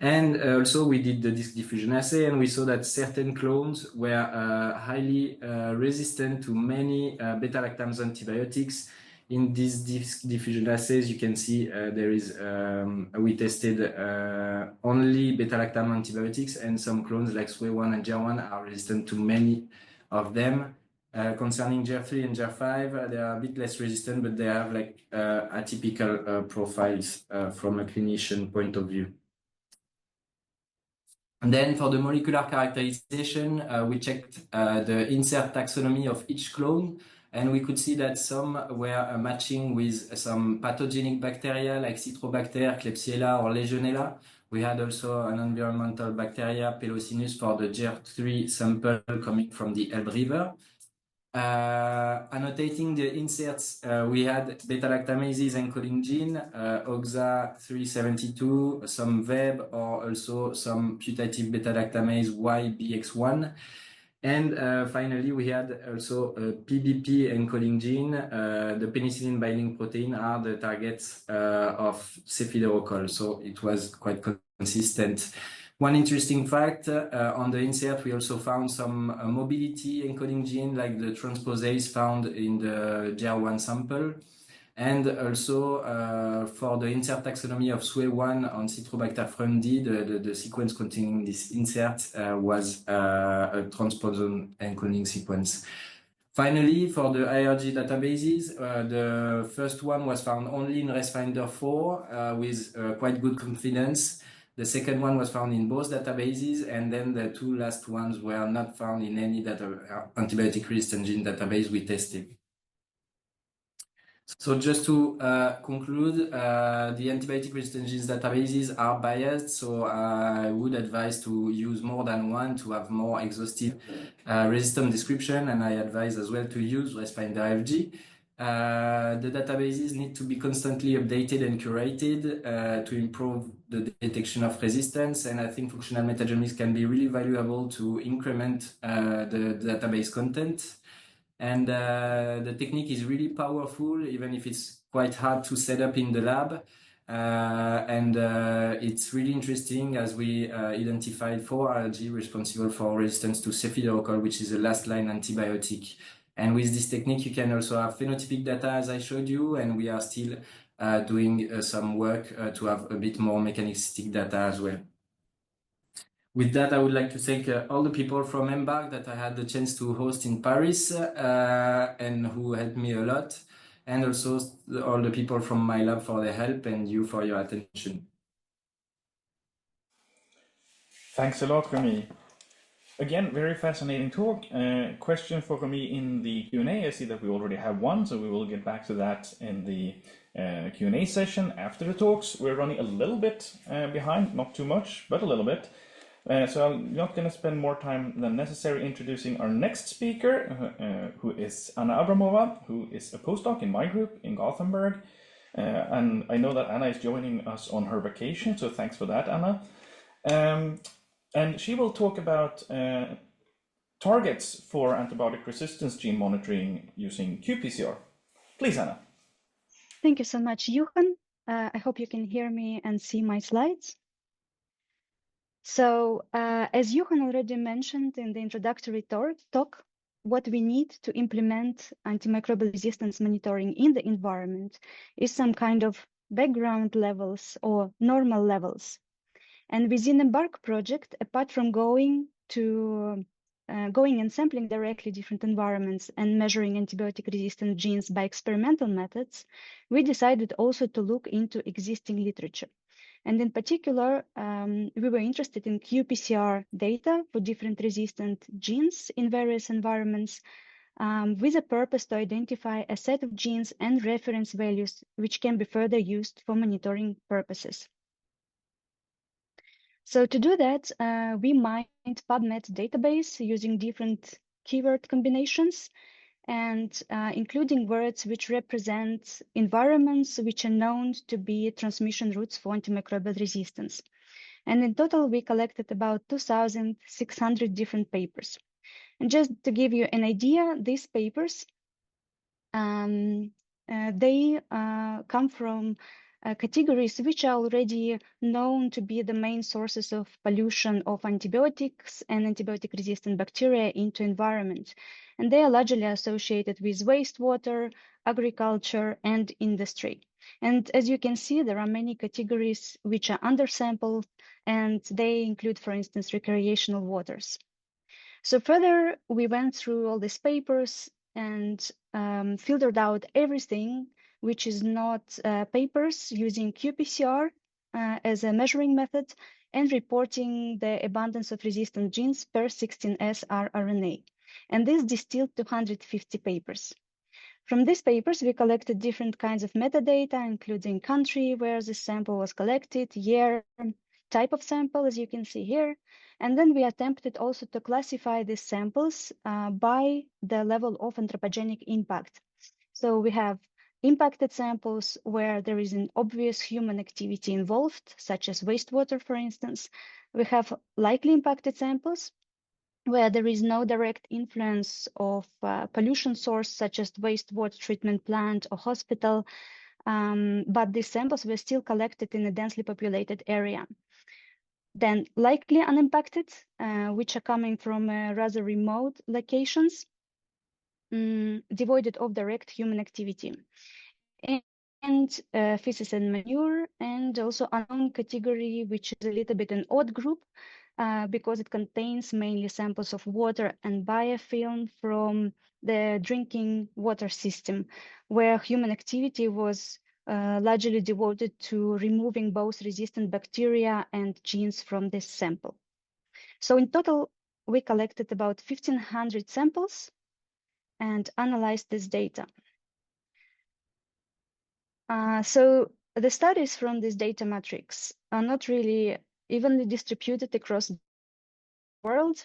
And also we did the disk diffusion assay, and we saw that certain clones were highly resistant to many beta-lactamase antibiotics. In these disk diffusion assays, you can see there is, we tested only beta-lactam antibiotics, and some clones like SWE1 and JER1 are resistant to many of them. Concerning JER3 and JER5, they are a bit less resistant, but they have like atypical profiles from a clinician point of view. And then for the molecular characterization, we checked the insert taxonomy of each clone, and we could see that some were matching with some pathogenic bacteria like Citrobacter, Klebsiella, or Legionella. We had also an environmental bacteria, Pelosinus, for the JER3 sample coming from the Elbe River. Annotating the inserts, we had beta-lactamases encoding gene, OXA372, some VEB, or also some putative beta-lactamase YBX1. And finally, we had also a PBP encoding gene. The penicillin binding protein are the targets of cephalococcus, so it was quite consistent. One interesting fact, on the insert, we also found some mobility encoding gene like the transposase found in the JER1 sample. And also for the insert taxonomy of SWE1 on Citrobacter frundi, the sequence containing this insert was a transposon encoding sequence. Finally, for the IRG databases, the first one was found only in ResFinderFG with quite good confidence. The second one was found in both databases, and then the two last ones were not found in any antibiotic-resistant gene database we tested. So just to conclude, the antibiotic-resistant genes databases are biased, so I would advise to use more than one to have more exhaustive resistant description, and I advise as well to use ResFinderFG. The databases need to be constantly updated and curated to improve the detection of resistance, and I think functional metagenomics can be really valuable to increment the database content. And the technique is really powerful, even if it's quite hard to set up in the lab. It's really interesting as we identified 4 allergy responsible for resistance to cephidococcal, which is a last line antibiotic. And with this technique, you can also have phenotypic data, as I showed you, and we are still doing some work to have a bit more mechanistic data as well. With that, I would like to thank all the people from EMBARK that I had the chance to host in Paris and who helped me a lot, and also all the people from my lab for their help and you for your attention. Thanks a lot, Remy. Again, very fascinating talk. Question for Remy in the Q&A. I see that we already have one, so we will get back to that in the Q&A session after the talks. We're running a little bit behind, not too much, but a little bit. So I'm not going to spend more time than necessary introducing our next speaker, who is Anna Abramova, who is a postdoc in my group in Gothenburg. And I know that Anna is joining us on her vacation, so thanks for that, Anna. And she will talk about targets for antibiotic resistance gene monitoring using qPCR. Please, Anna. Thank you so much, Johan. I hope you can hear me and see my slides. So, as Johan already mentioned in the introductory talk, what we need to implement antimicrobial resistance monitoring in the environment is some kind of background levels or normal levels. And within the EMBARK project, apart from going and sampling directly different environments and measuring antibiotic resistant genes by experimental methods, we decided also to look into existing literature. And in particular, we were interested in qPCR data for different resistant genes in various environments with a purpose to identify a set of genes and reference values which can be further used for monitoring purposes. So to do that, we mined PubMed database using different keyword combinations and including words which represent environments which are known to be transmission routes for antimicrobial resistance. And in total, we collected about 2,600 different papers. And just to give you an idea, these papers, they come from categories which are already known to be the main sources of pollution of antibiotics and antibiotic-resistant bacteria into environment. And they are largely associated with wastewater, agriculture, and industry. And as you can see, there are many categories which are undersampled, and they include, for instance, recreational waters. So further, we went through all these papers and filtered out everything which is not papers using qPCR as a measuring method and reporting the abundance of resistant genes per 16S rRNA. And this distilled 250 papers. From these papers, we collected different kinds of metadata, including country where the sample was collected, year, type of sample, as you can see here. And then we attempted also to classify these samples by the level of anthropogenic impact. So we have impacted samples where there is an obvious human activity involved, such as wastewater, for instance. We have likely impacted samples where there is no direct influence of pollution source, such as wastewater treatment plant or hospital, but these samples were still collected in a densely populated area. Then likely unimpacted, which are coming from rather remote locations, devoid of direct human activity. And feces and manure, and also unknown category, which is a little bit an odd group because it contains mainly samples of water and biofilm from the drinking water system, where human activity was largely devoted to removing both resistant bacteria and genes from this sample. So in total, we collected about 1,500 samples and analyzed this data. So the studies from this data matrix are not really evenly distributed across the world.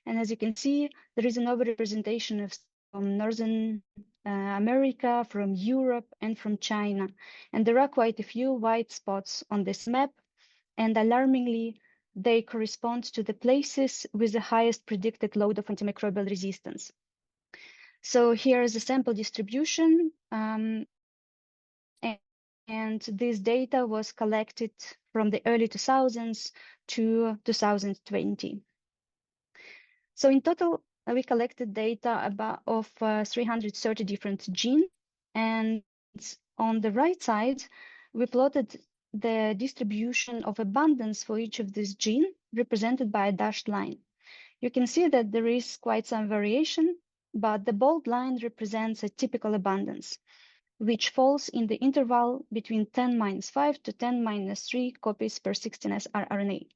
And as you can see, there is an overrepresentation of from Northern America, from Europe, and from China. And there are quite a few white spots on this map. And alarmingly, they correspond to the places with the highest predicted load of antimicrobial resistance. So here is the sample distribution. And this data was collected from the early 2000s to 2020. So in total, we collected data of 330 different genes. And on the right side, we plotted the distribution of abundance for each of these genes, represented by a dashed line. You can see that there is quite some variation, but the bold line represents a typical abundance, which falls in the interval between 10⁻⁵ to 10⁻³ copies per 16S rRNA.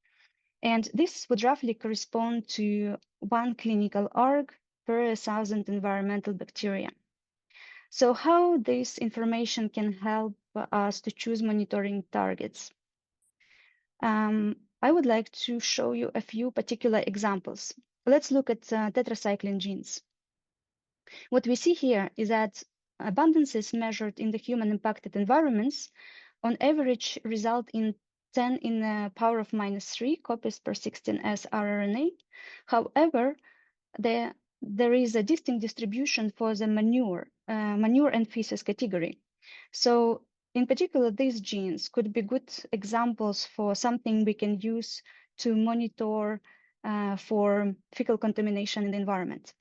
And this would roughly correspond to 1 clinical org per 1,000 environmental bacteria. So how this information can help us to choose monitoring targets? I would like to show you a few particular examples. Let's look at tetracycline genes. What we see here is that abundances measured in the human impacted environments on average result in 10 in the power of -3 copies per 16S rRNA. However, there is a distinct distribution for the manure and feces category. So in particular, these genes could be good examples for something we can use to monitor for fecal contamination in the environment.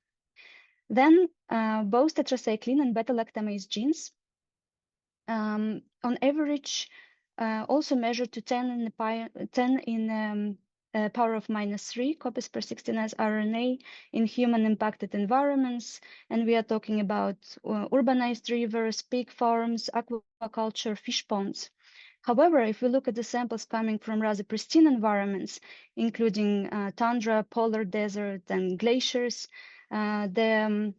Then both tetracycline and beta-lactamase genes on average also measured to 10 in the power of -3 copies per 16S rRNA in human impacted environments. And we are talking about urbanized rivers, pig farms, aquaculture, fish ponds. However, if we look at the samples coming from rather pristine environments, including tundra, polar desert, and glaciers, the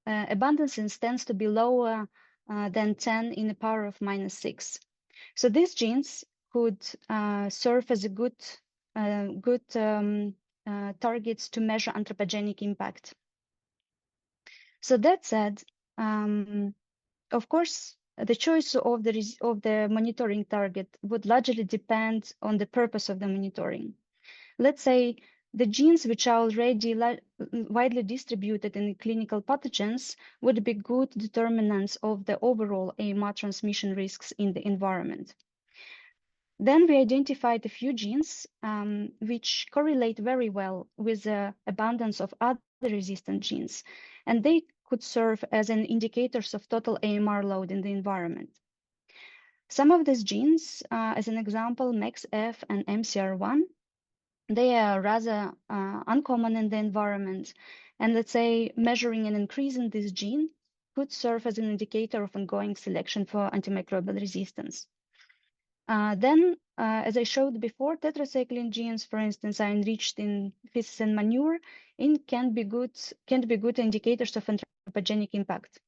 abundance tends to be lower than 10 in the power of -6. So these genes could serve as a good targets to measure anthropogenic impact. So that said, of course, the choice of the monitoring target would largely depend on the purpose of the monitoring. Let's say the genes which are already widely distributed in clinical pathogens would be good determinants of the overall AMR transmission risks in the environment. Then we identified a few genes which correlate very well with the abundance of other resistant genes, and they could serve as an indicators of total AMR load in the environment. Some of these genes, as an example, MAXF and MCR1, they are rather uncommon in the environment, and let's say measuring an increase in this gene could serve as an indicator of ongoing selection for antimicrobial resistance. Then, as I showed before, tetracycline genes, for instance, are enriched in feces and manure and can be good indicators of anthropogenic impact.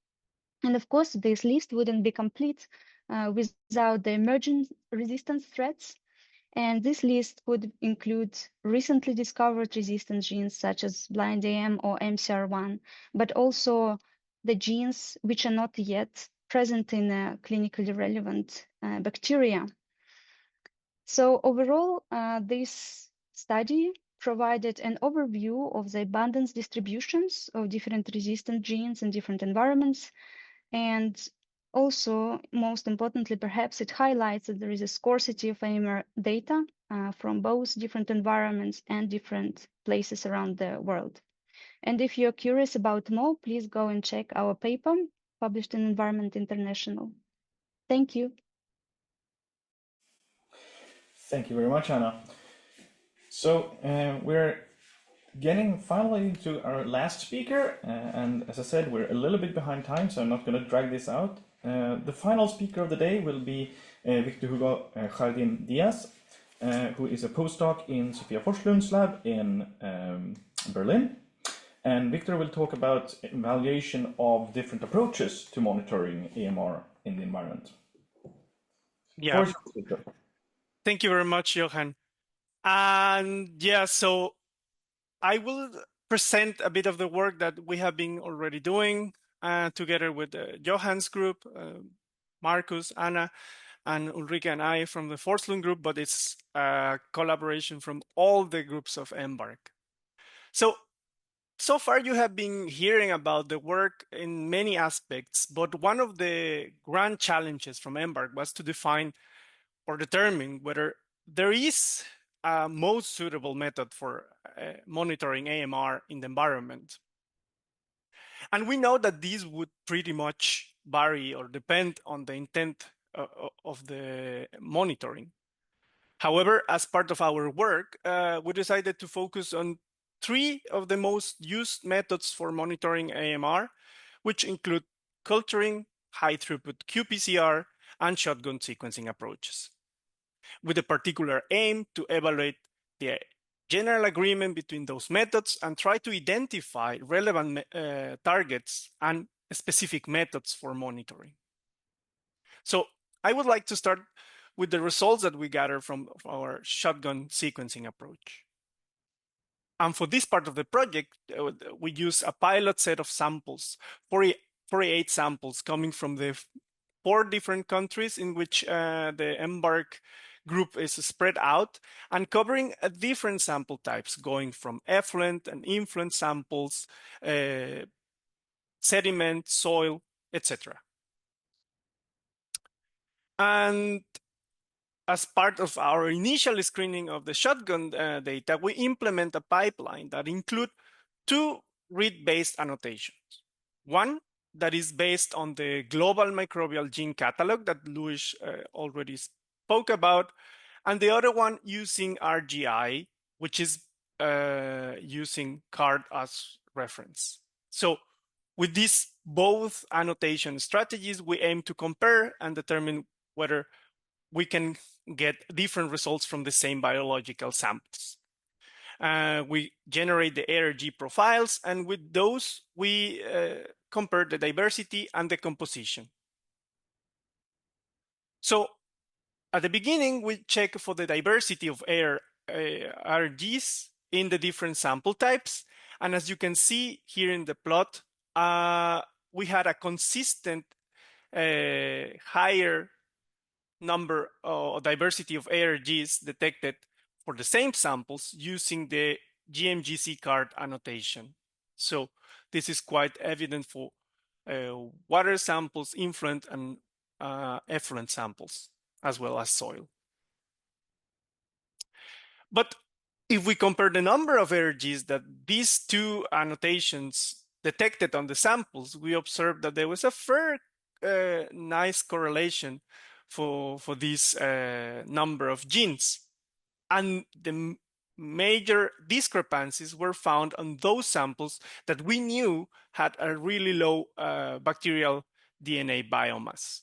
And of course, this list wouldn't be complete without the emerging resistance threats. And this list would include recently discovered resistant genes such as blind AM or MCR1, but also the genes which are not yet present in clinically relevant bacteria. So overall, this study provided an overview of the abundance distributions of different resistant genes in different environments. And also, most importantly, perhaps it highlights that there is a scarcity of AMR data from both different environments and different places around the world. And if you're curious about more, please go and check our paper published in Environment International. Thank you. Thank you very much, Anna. So we're Getting finally to our last speaker, and as I said, we're a little bit behind time, so I'm not going to drag this out. The final speaker of the day will be Victor Hugo Jardin Diaz, who is a postdoc in Sofia Forslund's lab in Berlin. And Victor will talk about evaluation of different approaches to monitoring AMR in the environment. Yeah. Thank you very much, Johan. And yeah, so I will present a bit of the work that we have been already doing together with Johan's group, Marcus, Anna, and Ulrike and I from the Forslund group, but it's a collaboration from all the groups of EMBARK. So far you have been hearing about the work in many aspects, but one of the grand challenges from EMBARK was to define or determine whether there is a most suitable method for monitoring AMR in the environment. And we know that these would pretty much vary or depend on the intent of the monitoring. However, as part of our work, we decided to focus on 3 of the most used methods for monitoring AMR, which include culturing, high-throughput qPCR, and shotgun sequencing approaches, with a particular aim to evaluate the general agreement between those methods and try to identify relevant targets and specific methods for monitoring. So I would like to start with the results that we gather from our shotgun sequencing approach. And for this part of the project, we use a pilot set of samples, 48 samples coming from the 4 different countries in which the EMBARK group is spread out and covering different sample types, going from effluent and influent samples, sediment, soil, etc. And as part of our initial screening of the shotgun data, we implement a pipeline that includes 2 read-based annotations. One that is based on the global microbial gene catalog that Luis already spoke about, and the other one using RGI, which is using CARD as reference. So with these both annotation strategies, we aim to compare and determine whether we can get different results from the same biological samples. We generate the ARG profiles, and with those, we compare the diversity and the composition. So at the beginning, we check for the diversity of ARGs in the different sample types. And as you can see here in the plot, we had a consistent higher number or diversity of ARGs detected for the same samples using the GMGC card annotation. So this is quite evident for water samples, influent and effluent samples, as well as soil. But if we compare the number of ARGs that these 2 annotations detected on the samples, we observe that there was a fair nice correlation for this number of genes. And the major discrepancies were found on those samples that we knew had a really low bacterial DNA biomass.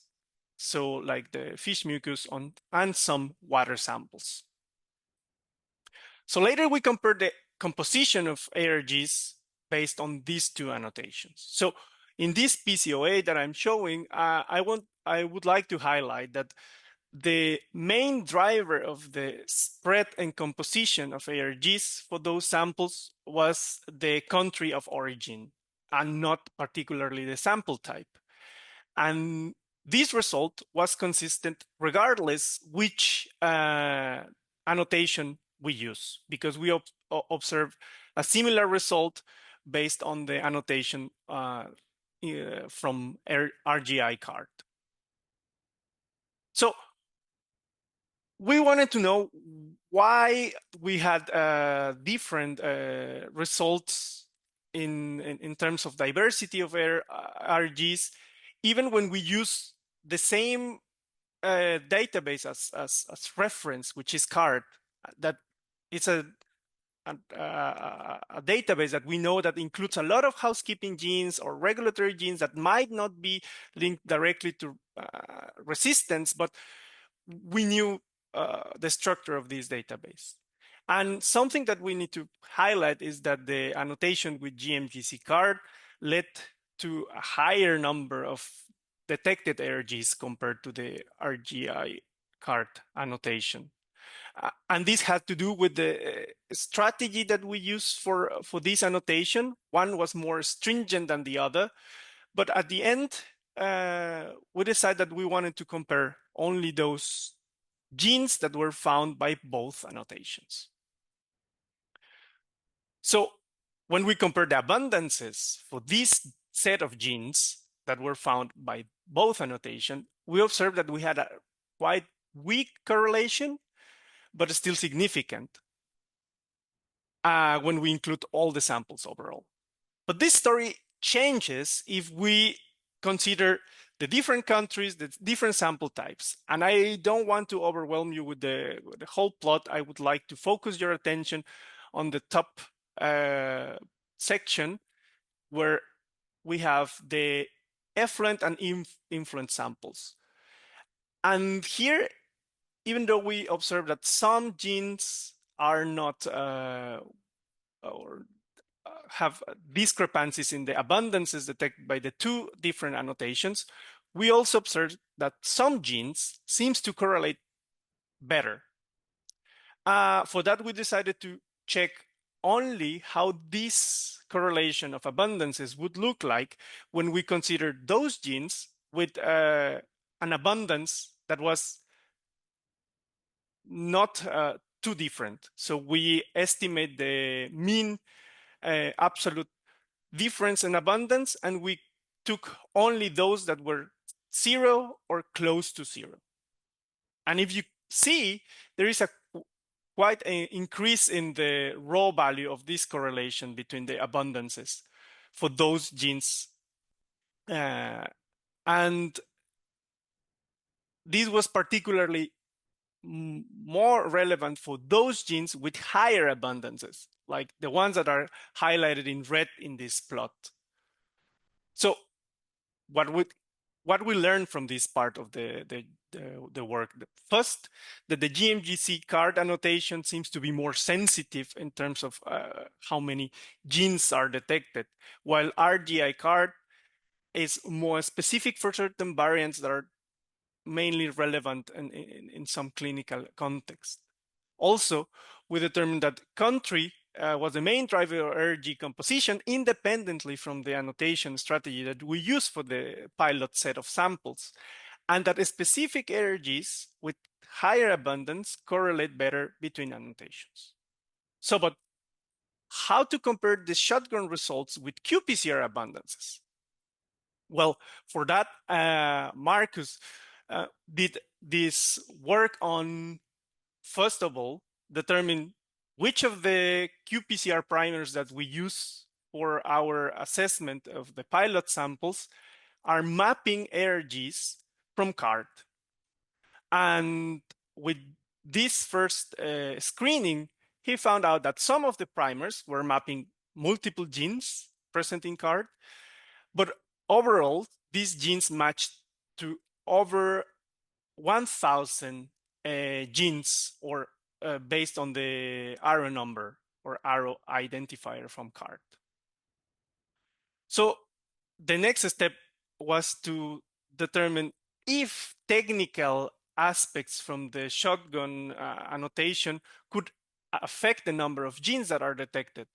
So like the fish mucus and some water samples. So later we compared the composition of ARGs based on these 2 annotations. So in this PCOA that I'm showing, I would like to highlight that the main driver of the spread and composition of ARGs for those samples was the country of origin and not particularly the sample type. And this result was consistent regardless which annotation we use, because we observe a similar result based on the annotation from RGI card. So we wanted to know why we had different results in terms of diversity of RGs, even when we use the same database as reference, which is CARD. That it's a a database that we know that includes a lot of housekeeping genes or regulatory genes that might not be linked directly to resistance, but we knew the structure of this database. And something that we need to highlight is that the annotation with GMGC card led to a higher number of detected ARGs compared to the RGI card annotation. And this had to do with the strategy that we use for this annotation. One was more stringent than the other, but at the end, we decided that we wanted to compare only those genes that were found by both annotations. So when we compare the abundances for this set of genes that were found by both annotation, we observed that we had a quite weak correlation, but still significant when we include all the samples overall. But this story changes if we consider the different countries, the different sample types. And I don't want to overwhelm you with the whole plot. I would like to focus your attention on the top section where we have the effluent and influent samples. And here, even though we observe that some genes are not have discrepancies in the abundances detected by the two different annotations, we also observe that some genes seems to correlate better. For that, we decided to check only how this correlation of abundances would look like when we consider those genes with an abundance that was not too different. So we estimate the mean absolute difference in abundance, and we took only those that were 0 or close to 0. And if you see, there is a quite an increase in the raw value of this correlation between the abundances for those genes. And this was particularly more relevant for those genes with higher abundances, like the ones that are highlighted in red in this plot. So what we learned from this part of the work? First, that the GMGC card annotation seems to be more sensitive in terms of how many genes are detected, while RGI card is more specific for certain variants that are mainly relevant in some clinical context. Also, we determined that country was the main driver of ARG composition independently from the annotation strategy that we use for the pilot set of samples, and that specific ARGs with higher abundance correlate better between annotations. So, but how to compare the shotgun results with qPCR abundances? Well, for that, Marcus did this work on, first of all, determine which of the qPCR primers that we use for our assessment of the pilot samples are mapping ARGs from card. And with this first screening, he found out that some of the primers were mapping multiple genes present in card, but overall, these genes matched to over 1,000 genes, or based on the arrow number or arrow identifier from card. So the next step was to determine if technical aspects from the shotgun annotation could affect the number of genes that are detected.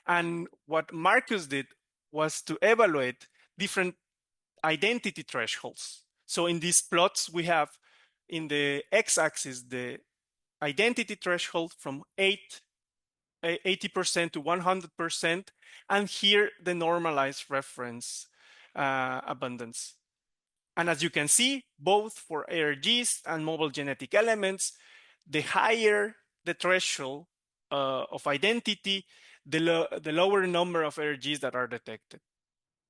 And what Marcus did was to evaluate different identity thresholds. So in these plots, we have in the x-axis the identity threshold from 80% to 100%, and here the normalized reference abundance. And as you can see, both for ARGs and mobile genetic elements, the higher the threshold of identity, the lower number of ARGs that are detected.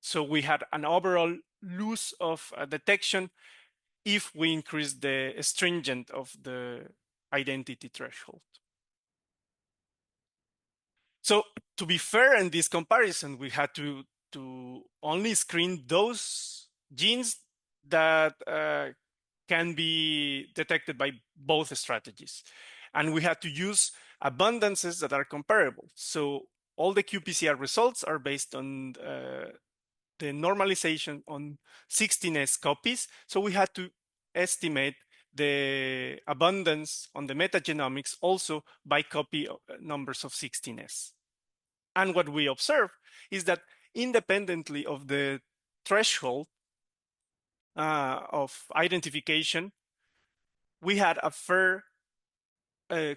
So we had an overall loss of detection if we increase the stringent of the identity threshold. So to be fair in this comparison, we had to only screen those genes that can be detected by both strategies. And we had to use abundances that are comparable. So all the qPCR results are based on the normalization on 16S copies. So we had to estimate the abundance on the metagenomics also by copy numbers of 16S. And what we observe is that independently of the threshold of identification, we had a fair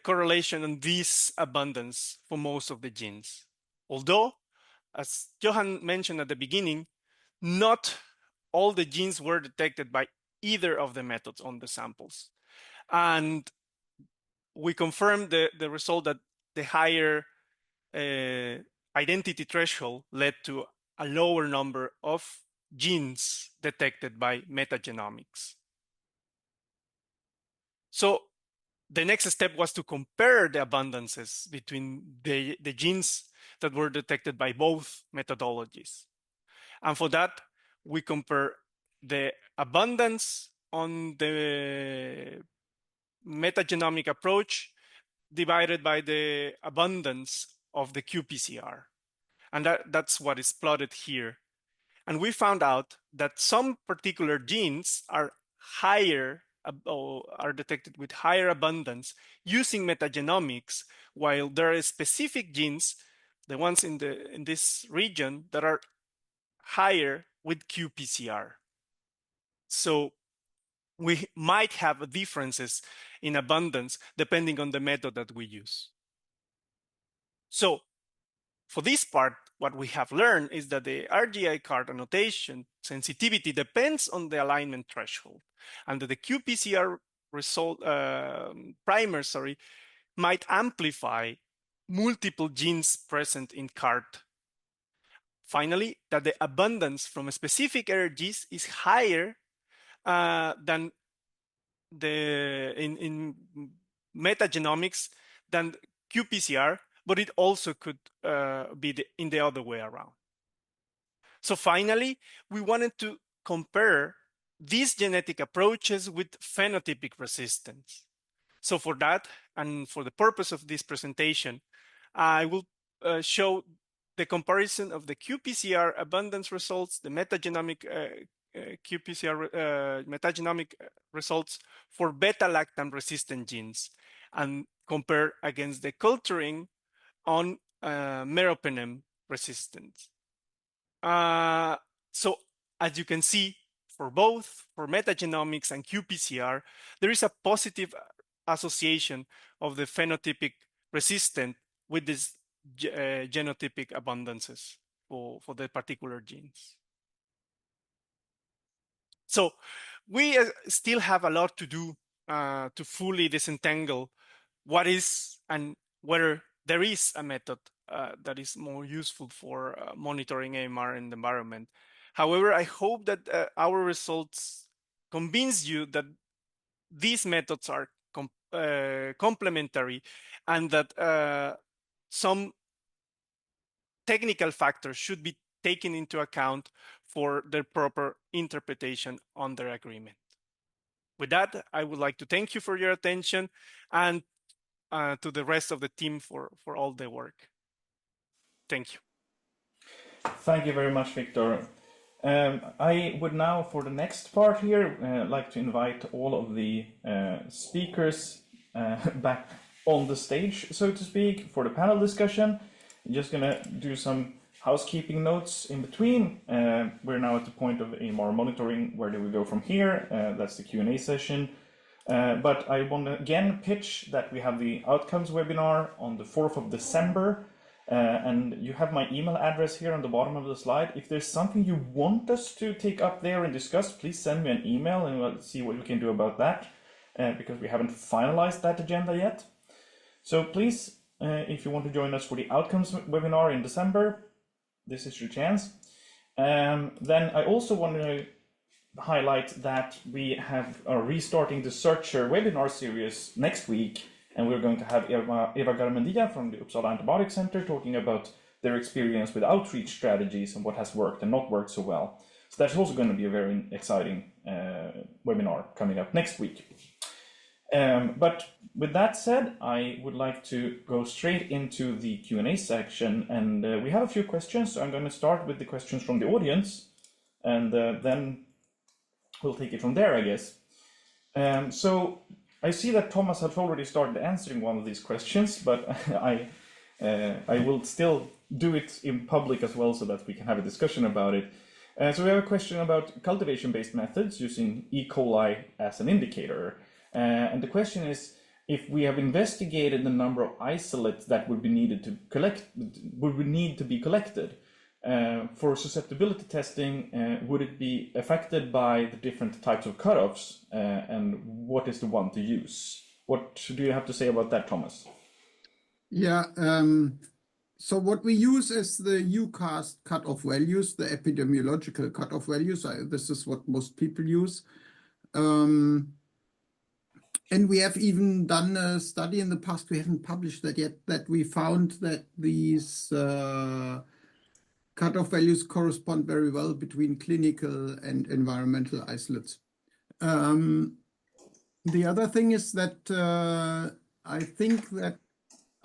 correlation on this abundance for most of the genes. Although, as Johan mentioned at the beginning, not all the genes were detected by either of the methods on the samples. And we confirmed the result that the higher identity threshold led to a lower number of genes detected by metagenomics. So the next step was to compare the abundances between the genes that were detected by both methodologies. And for that, we compare the abundance on the metagenomic approach divided by the abundance of the qPCR. And that's what is plotted here. And we found out that some particular genes are higher, are detected with higher abundance using metagenomics, while there are specific genes, the ones in this region, that are higher with qPCR. So we might have differences in abundance depending on the method that we use. So for this part, what we have learned is that the RGI card annotation sensitivity depends on the alignment threshold, and that the qPCR result primer, might amplify multiple genes present in card. Finally, that the abundance from specific RGs is higher than in metagenomics than qPCR, but it also could be in the other way around. So finally, we wanted to compare these genetic approaches with phenotypic resistance. So for that, and for the purpose of this presentation, I will show the comparison of the qPCR abundance results, the metagenomic qPCR metagenomic results for beta-lactam resistant genes, and compare against the culturing on meropenem resistance. So as you can see, for both, for metagenomics and qPCR, there is a positive association of the phenotypic resistant with these genotypic abundances for the particular genes. So we still have a lot to do to fully disentangle what is and whether there is a method that is more useful for monitoring AMR in the environment. However, I hope that our results convince you that these methods are complementary, and that some technical factors should be taken into account for their proper interpretation under agreement. With that, I would like to thank you for your attention, and to the rest of the team for all the work. Thank you. Thank you very much, Victor. I would now, for the next part here, like to invite all of the speakers back on the stage, so to speak, for the panel discussion. I'm just going to do some housekeeping notes in between. We're now at the point of AMR monitoring. Where do we go from here? That's the Q&A session. But I want to again pitch that we have the outcomes webinar on the 4th of December. And you have my email address here on the bottom of the slide. If there's something you want us to take up there and discuss, please send me an email and we'll see what we can do about that, because we haven't finalized that agenda yet. So please, if you want to join us for the outcomes webinar in December, this is your chance. Then I also want to highlight that we are restarting the Searcher webinar series next week And we're going to have Eva Garmendia from the Uppsala Antibiotic Center talking about their experience with outreach strategies and what has worked and not worked so well. So that's also going to be a very exciting webinar coming up next week. But with that said, I would like to go straight into the Q&A section, and we have a few questions. So I'm going to start with the questions from the audience, and then we'll take it from there, I guess. So I see that Thomas has already started answering one of these questions, but I will still do it in public as well so that we can have a discussion about it. So we have a question about cultivation-based methods using E. coli as an indicator. And the question is, if we have investigated the number of isolates that would be needed to collect, would need to be collected for susceptibility testing, would it be affected by the different types of cutoffs, and what is the one to use? What do you have to say about that, Thomas? Yeah, so what we use is the UCAST cutoff values, the epidemiological cutoff values. This is what most people use. And we have even done a study in the past, we haven't published that yet, that we found that these cutoff values correspond very well between clinical and environmental isolates. The other thing is that I think that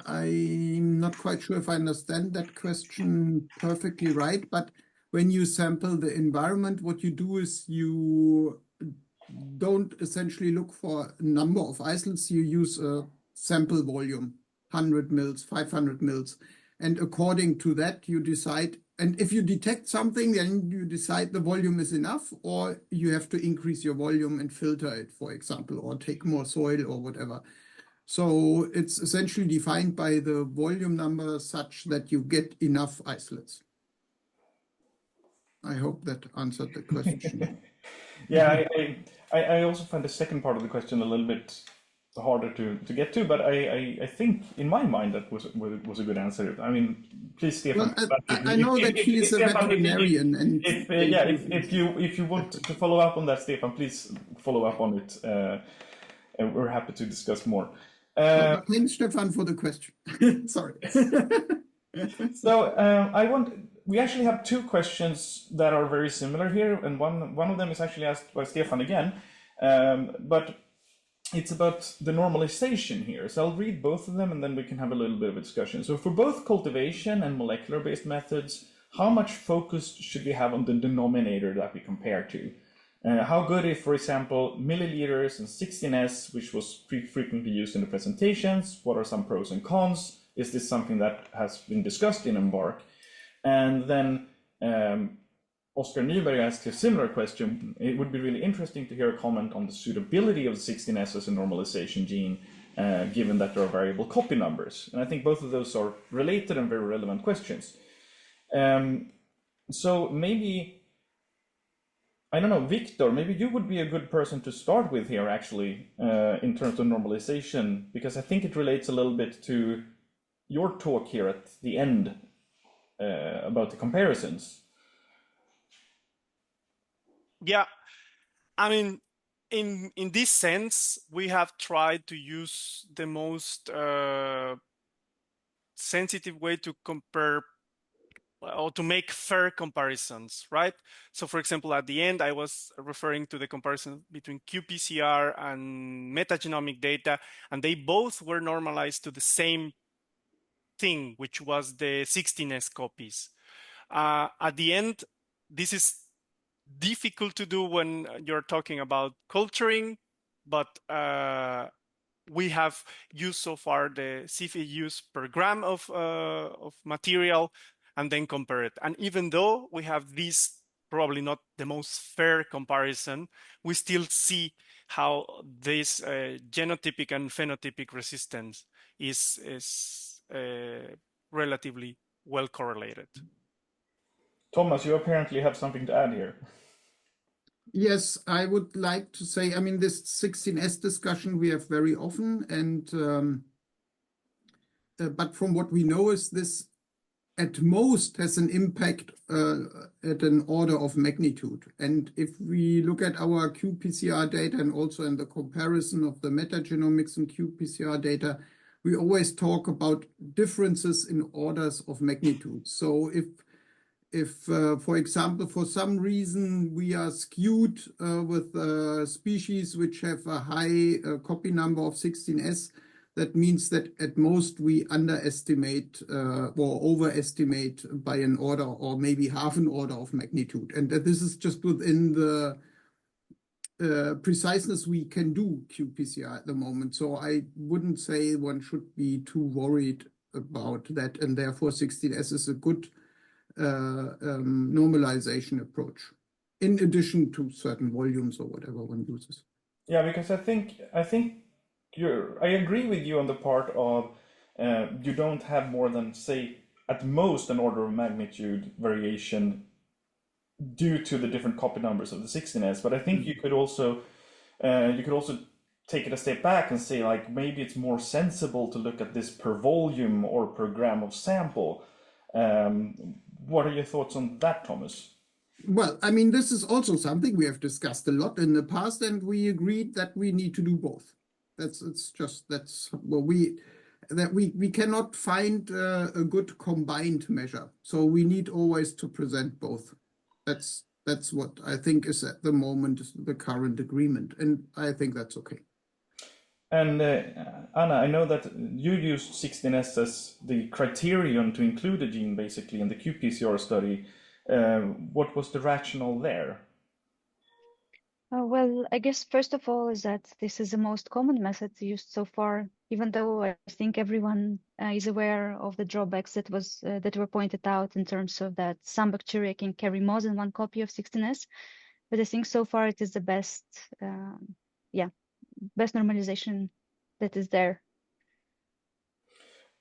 I'm not quite sure if I understand that question perfectly right, but when you sample the environment, what you do is you don't essentially look for a number of isolates, you use a sample volume, 100 mils, 500 mils, and according to that you decide, and if you detect something, then you decide the volume is enough, or you have to increase your volume and filter it, for example, or take more soil or whatever. So it's essentially defined by the volume number such that you get enough isolates. I hope that answered the question. Yeah, I also find the second part of the question a little bit harder to get to, but I think in my mind that was a good answer. I mean, please, Stefan. Well, I know that he is a veterinarian, and if you want to follow up on that, Stefan, please follow up on it, and we're happy to discuss more. Thanks, Stefan, for the question. Sorry. So we actually have two questions that are very similar here, and one of them is actually asked by Stefan again, but it's about the normalization here. So I'll read both of them and then we can have a little bit of a discussion. So for both cultivation and molecular-based methods, how much focus should we have on the denominator that we compare to? How good is, for example, milliliters and 16S, which was frequently used in the presentations? What are some pros and cons? Is this something that has been discussed in EMBARK? And then Oscar Nyberg asked a similar question. It would be really interesting to hear a comment on the suitability of the 16S as a normalization gene, given that there are variable copy numbers. And I think both of those are related and very relevant questions. So maybe, I don't know, Victor, maybe you would be a good person to start with here, actually, in terms of normalization, because I think it relates a little bit to your talk here at the end about the comparisons. Yeah, I mean, in this sense, we have tried to use the most sensitive way to compare or to make fair comparisons, right? So for example, at the end, I was referring to the comparison between qPCR and metagenomic data, and they both were normalized to the same thing, which was the 16S copies. At the end, this is difficult to do when you're talking about culturing, but we have used so far the CFUs per gram of material and then compare it. And even though we have this probably not the most fair comparison, we still see how this genotypic and phenotypic resistance is relatively well correlated. Thomas, you apparently have something to add here. Yes, I would like to say, I mean, this 16S discussion we have very often, and but from what we know is this at most has an impact at an order of magnitude. And if we look at our qPCR data and also in the comparison of the metagenomics and qPCR data, we always talk about differences in orders of magnitude. So if for example, for some reason we are skewed with species which have a high copy number of 16S, that means that at most we underestimate or overestimate by an order or maybe half an order of magnitude. And that this is just within the preciseness we can do qPCR at the moment. So I wouldn't say one should be too worried about that. And therefore 16S is a good normalization approach, in addition to certain volumes or whatever one uses. Yeah, because I think I agree with you on the part of you don't have more than, say, at most an order of magnitude variation due to the different copy numbers of the 16S. But I think you could also take it a step back and say, like, maybe it's more sensible to look at this per volume or per gram of sample. What are your thoughts on that, Thomas? Well, I mean, this is also something we have discussed a lot in the past, and we agreed that we need to do both. We cannot find a good combined measure. So we need always to present both. That's what I think is at the moment the current agreement, and I think that's okay. And Anna, I know that you used 16S as the criterion to include a gene basically in the qPCR study. What was the rationale there? Well, I guess first of all is that this is the most common method used so far, even though I think everyone is aware of the drawbacks that were pointed out in terms of that some bacteria can carry more than one copy of 16S. But I think so far it is the best, best normalization that is there.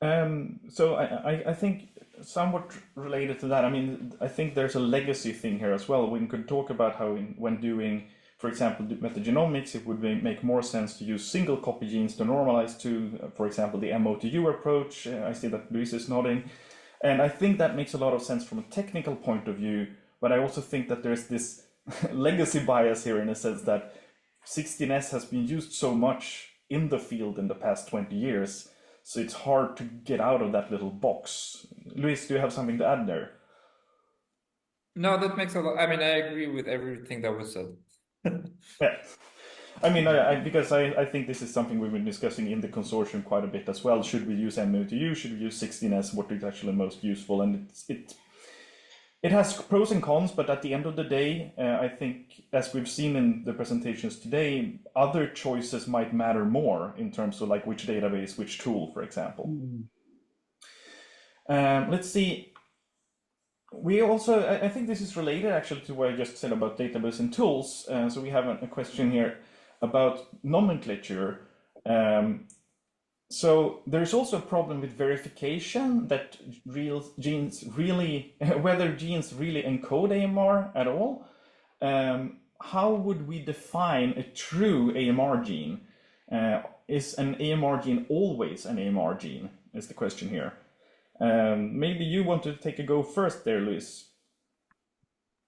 So I think somewhat related to that, I mean, I think there's a legacy thing here as well. We could talk about how when doing, for example, metagenomics, it would make more sense to use single copy genes to normalize to, for example, the MOTU approach. I see that Luis is nodding. And I think that makes a lot of sense from a technical point of view, but I also think that there's this legacy bias here in a sense that 16S has been used so much in the field in the past 20 years, so it's hard to get out of that little box. Luis, do you have something to add there? No, that makes a lot. I mean, I agree with everything that was said. Yeah, I mean, because I think this is something we've been discussing in the consortium quite a bit as well. Should we use MOTU? Should we use 16S? What is actually most useful? And it has pros and cons, but at the end of the day, I think, as we've seen in the presentations today, other choices might matter more in terms of like which database, which tool, for example. Let's see. We also, I think this is related actually to what I just said about database and tools. So we have a question here about nomenclature. So there's also a problem with verification that whether genes really encode AMR at all. How would we define a true AMR gene? Is an AMR gene always an AMR gene? Is the question here. Maybe you want to take a go first there, Luis.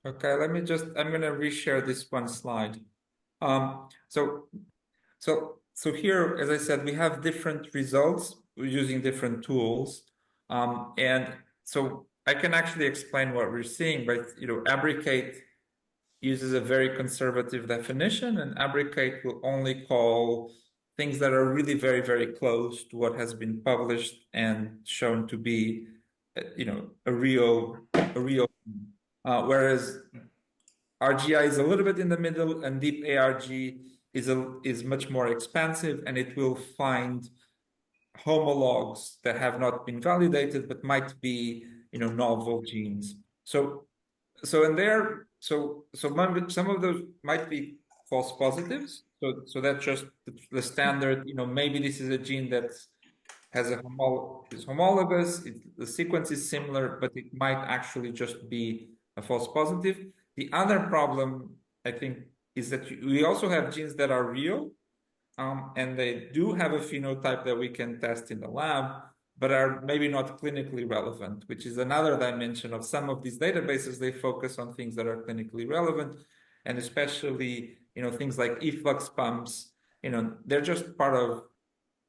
Okay, I'm going to reshare this one slide. So here, as I said, we have different results using different tools. And so I can actually explain what we're seeing, but Abricate uses a very conservative definition, and Abricate will only call things that are really very, very close to what has been published and shown to be, a real. Whereas RGI is a little bit in the middle, and deep ARG is much more expansive, and it will find homologs that have not been validated but might be novel genes. So some of those might be false positives. So that's just the standard. Maybe this is a gene that has is homologous. The sequence is similar, but it might actually just be a false positive. The other problem, I think, is that we also have genes that are real, and they do have a phenotype that we can test in the lab, but are maybe not clinically relevant, which is another dimension of some of these databases. They focus on things that are clinically relevant, and especially, things like efflux pumps, they're just part of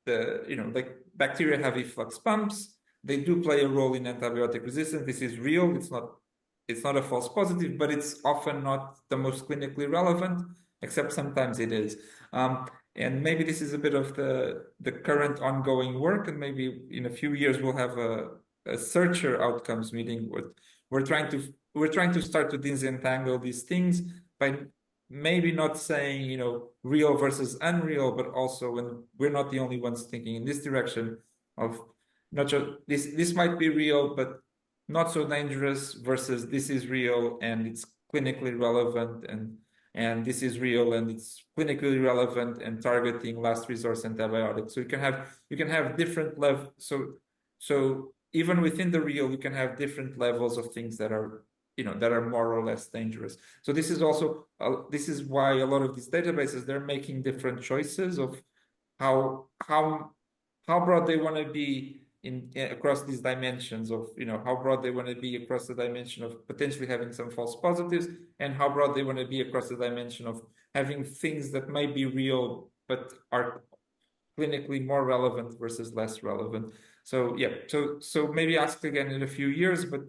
the, like bacteria have efflux pumps. They do play a role in antibiotic resistance. This is real. It's not a false positive, but it's often not the most clinically relevant, except sometimes it is. And maybe this is a bit of the current ongoing work, and maybe in a few years we'll have a searcher outcomes meeting where we're trying to start to disentangle these things by maybe not saying, real versus unreal, but also when we're not the only ones thinking in this direction of not just this might be real, but not so dangerous versus this is real and it's clinically relevant, and this is real and it's clinically relevant and targeting last resource antibiotics. So you can have different levels. So even within the real, you can have different levels of things that are that are more or less dangerous. So this is also this is why a lot of these databases, they're making different choices of how broad they want to be across these dimensions of how broad they want to be across the dimension of potentially having some false positives, and how broad they want to be across the dimension of having things that may be real but are clinically more relevant versus less relevant. So yeah, so maybe ask again in a few years, but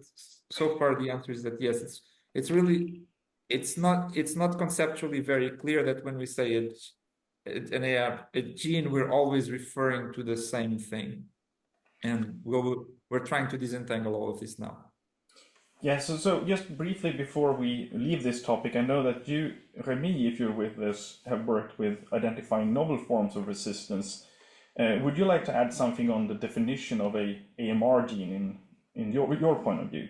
so far the answer is that yes, it's not conceptually very clear that when we say a gene, we're always referring to the same thing. And we're trying to disentangle all of this now. Yeah, so just briefly before we leave this topic, I know that you, Remy, if you're with us, have worked with identifying novel forms of resistance. Would you like to add something on the definition of a AMR gene in your point of view?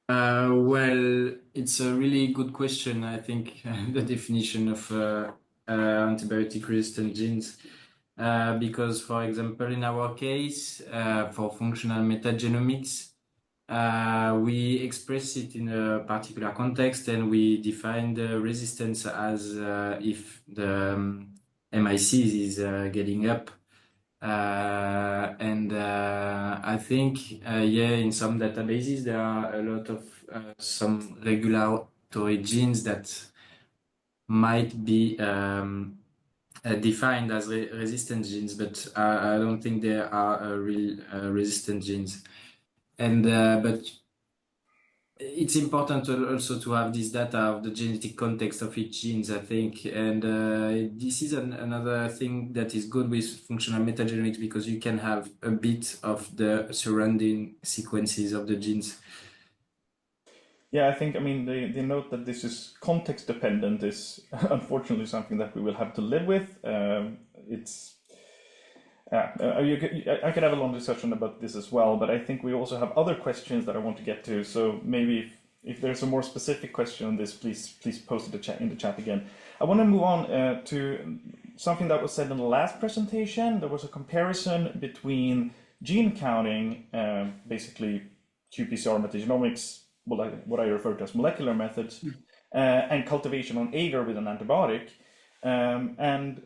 Well, it's a really good question. I think the definition of antibiotic-resistant genes, because, for example, in our case, for functional metagenomics, we express it in a particular context, and we define the resistance as if the MIC is getting up. And I think, in some databases, there are a lot of some regulatory genes that might be defined as resistant genes, but I don't think they are real resistant genes. And but it's important also to have this data of the genetic context of each genes, I think. And this is another thing that is good with functional metagenomics, because you can have a bit of the surrounding sequences of the genes. Yeah, I think, the note that this is context dependent is unfortunately something that we will have to live with. I could have a long discussion about this as well, but I think we also have other questions that I want to get to. So maybe if there's a more specific question on this, please post it in the chat again. I want to move on to something that was said in the last presentation. There was a comparison between gene counting, basically qPCR metagenomics, what I refer to as molecular methods, and cultivation on agar with an antibiotic. And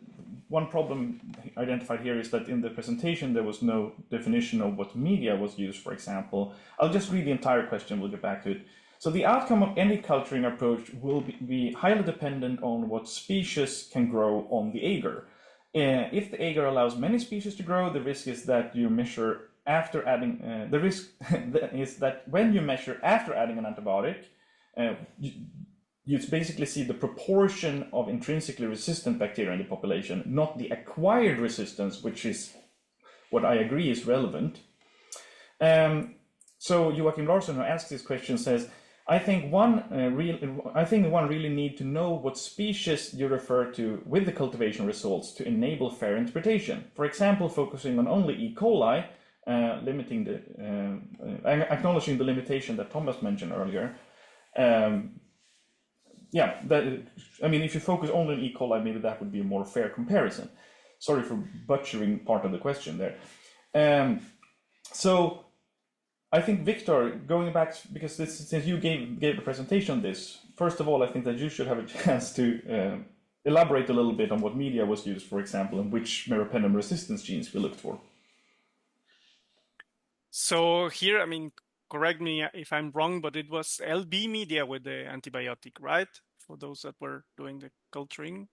one problem identified here is that in the presentation there was no definition of what media was used, for example. I'll just read the entire question, we'll get back to it. So the outcome of any culturing approach will be highly dependent on what species can grow on the agar. If the agar allows many species to grow, the risk is that you measure after adding, the risk is that when you measure after adding an antibiotic, you basically see the proportion of intrinsically resistant bacteria in the population, not the acquired resistance, which is what I agree is relevant. So Joachim Larsson, who asked this question, says, I think one really need to know what species you refer to with the cultivation results to enable fair interpretation. For example, focusing on only E. coli, limiting acknowledging the limitation that Thomas mentioned earlier. If you focus only on E. coli, maybe that would be a more fair comparison. Sorry for butchering part of the question there. So I think, Victor, going back, because since you gave the presentation on this, first of all, I think that you should have a chance to elaborate a little bit on what media was used, for example, and which meropenem resistance genes we looked for. So here, I mean, correct me if I'm wrong, but it was LB media with the antibiotic, right? For those that were doing the culturing.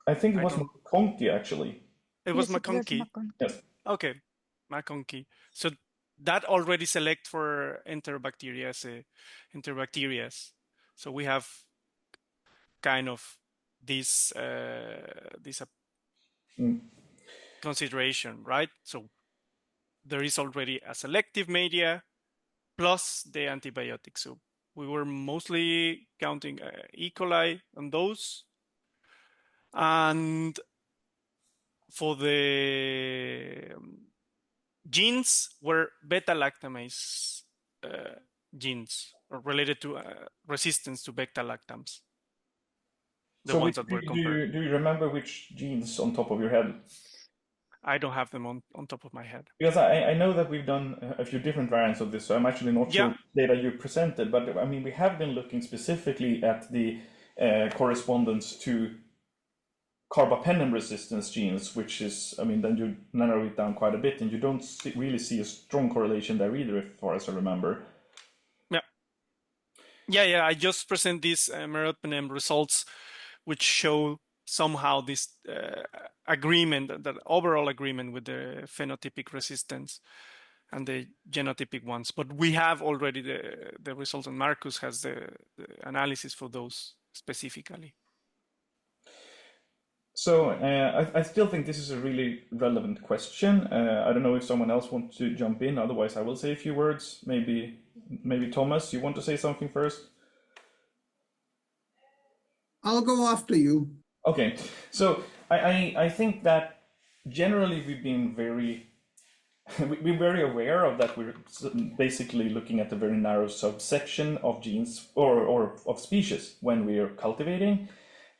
I think it was McConkey, actually. It was Yes, it was McConkey. McConkey. Yes. Okay, McConkey. So that already select for Enterobacteriaceae. So we have kind of this consideration, right? So there is already a selective media plus the antibiotic. So we were mostly counting E. coli on those. And for the genes were beta-lactamase genes or related to resistance to beta-lactams. The ones that were compared. Do you remember which genes on top of your head? I don't have them on top of my head. Because I know that we've done a few different variants of this, so I'm actually not sure what data you presented, but I mean, we have been looking specifically at the correspondence to carbapenem resistance genes, which is, I mean, then you narrow it down quite a bit, and you don't really see a strong correlation there either, as far as I remember. Yeah. I just present these meropenem results, which show somehow this agreement, that overall agreement with the phenotypic resistance and the genotypic ones. But we have already the results, and Marcus has the analysis for those specifically. So I still think this is a really relevant question. I don't know if someone else wants to jump in. Otherwise, I will say a few words. Maybe Thomas, you want to say something first? I'll go after you. Okay, so I think that generally we've been we're very aware of that. We're basically looking at a very narrow subsection of genes or of species when we are cultivating,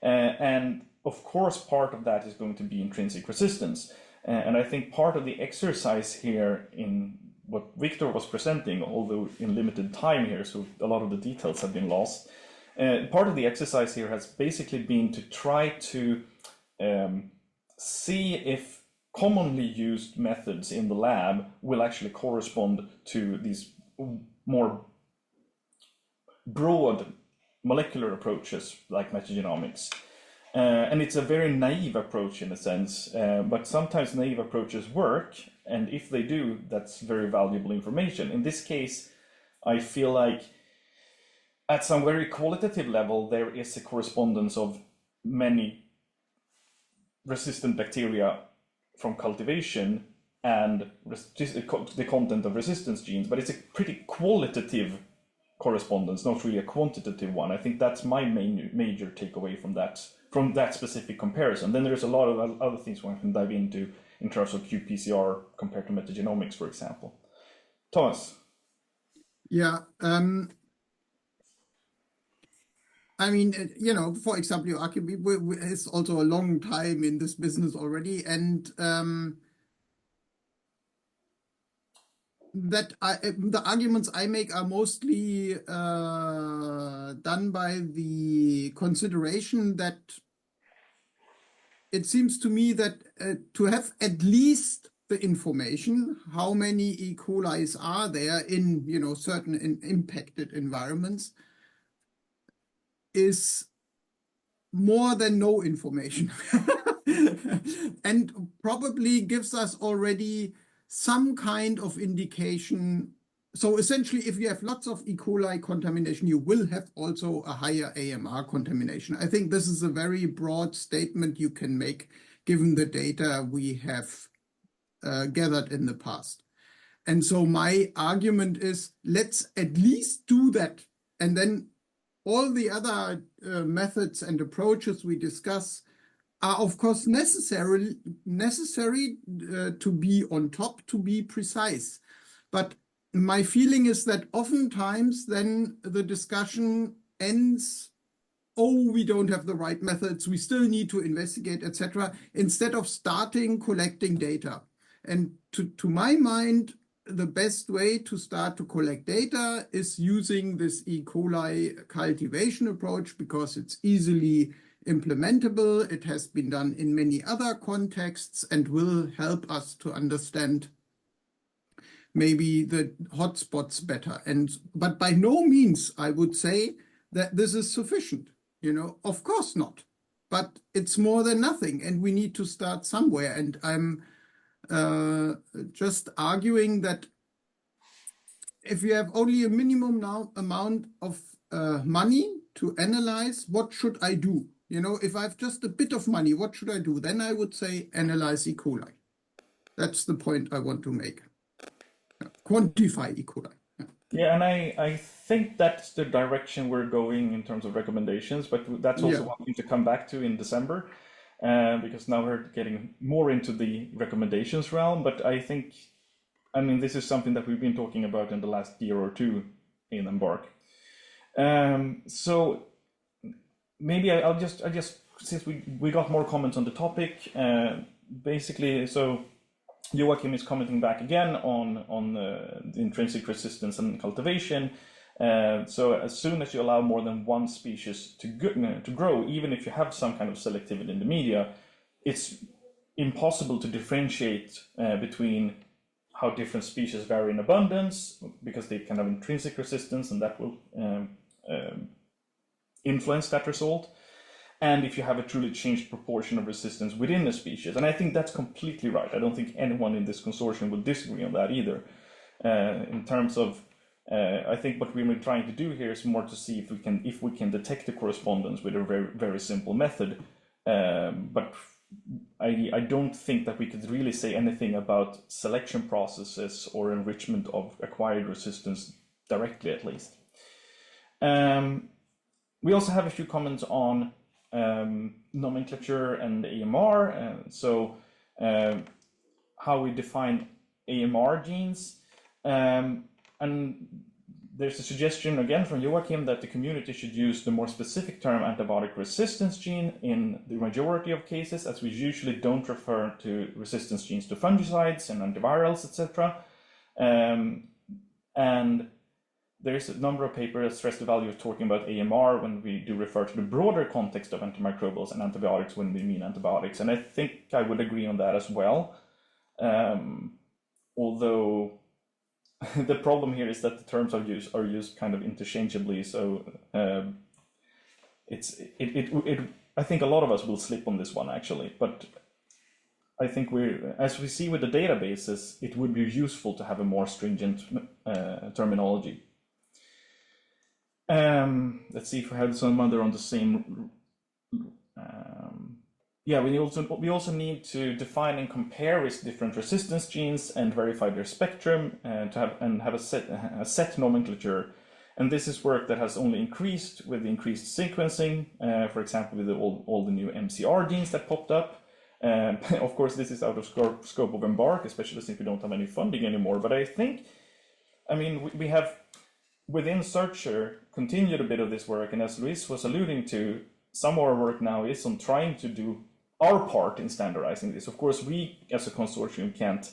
and of course part of that is going to be intrinsic resistance. And I think part of the exercise here in what Victor was presenting, although in limited time here, so a lot of the details have been lost. Part of the exercise here has basically been to try to see if commonly used methods in the lab will actually correspond to these more broad molecular approaches like metagenomics. And it's a very naive approach in a sense, but sometimes naive approaches work, and if they do, that's very valuable information. In this case, I feel like at some very qualitative level, there is a correspondence of many resistant bacteria from cultivation and the content of resistance genes, but it's a pretty qualitative correspondence, not really a quantitative one. I think that's my major takeaway from that specific comparison. Then there's a lot of other things one can dive into in terms of qPCR compared to metagenomics, for example. Thomas? Yeah. I mean, for example, Joachim is also a long time in this business already, and the arguments I make are mostly done by the consideration that it seems to me that to have at least the information, how many E. coli are there in certain impacted environments, is more than no information and probably gives us already some kind of indication. So essentially, if you have lots of E. coli contamination, you will have also a higher AMR contamination. I think this is a very broad statement you can make given the data we have gathered in the past. And so my argument is, let's at least do that, and then all the other methods and approaches we discuss are, of course, necessary to be on top, to be precise. But my feeling is that oftentimes then the discussion ends, oh, we don't have the right methods, we still need to investigate, etc., instead of starting collecting data. And to my mind, the best way to start to collect data is using this E. coli cultivation approach because it's easily implementable. It has been done in many other contexts and will help us to understand maybe the hotspots better. But by no means I would say that this is sufficient. Of course not. But it's more than nothing, and we need to start somewhere. And I'm just arguing that if you have only a minimum amount of money to analyze, what should I do? If I have just a bit of money, what should I do? Then I would say analyze E. coli. That's the point I want to make. Quantify E. coli. Yeah, and I think that's the direction we're going in terms of recommendations, but that's also one thing to come back to in December, because now we're getting more into the recommendations realm. But I think, this is something that we've been talking about in the last year or two in EMBARK. So maybe I'll just since we got more comments on the topic, basically, so Joachim is commenting back again on the intrinsic resistance and cultivation. So as soon as you allow more than one species to grow, even if you have some kind of selectivity in the media, it's impossible to differentiate between how different species vary in abundance, because they can have intrinsic resistance, and that will influence that result. And if you have a truly changed proportion of resistance within a species. And I think that's completely right. I don't think anyone in this consortium would disagree on that either. In terms of, I think what we're trying to do here is more to see if we can detect the correspondence with a very, very simple method. But I don't think that we could really say anything about selection processes or enrichment of acquired resistance directly, at least. We also have a few comments on nomenclature and AMR, so how we define AMR genes, and there's a suggestion again from Joachim that the community should use the more specific term antibiotic resistance gene in the majority of cases, as we usually don't refer to resistance genes to fungicides and antivirals, etc. And there's a number of papers that stress the value of talking about AMR when we do refer to the broader context of antimicrobials and antibiotics when we mean antibiotics. And I think I would agree on that as well. Although the problem here is that the terms are used kind of interchangeably. So I think a lot of us will slip on this one actually. But I think as we see with the databases, it would be useful to have a more stringent terminology. Let's see if we have some other on the same. Yeah, we also need to define and compare with different resistance genes and verify their spectrum, and have a set nomenclature. And this is work that has only increased with the increased sequencing. For example, with all the new MCR genes that popped up. Of course, this is out of scope of EMBARK, especially since we don't have any funding anymore. But I think, we have within Searcher continued a bit of this work, and as Luis was alluding to, some of our work now is on trying to do our part in standardizing this. Of course, we as a consortium can't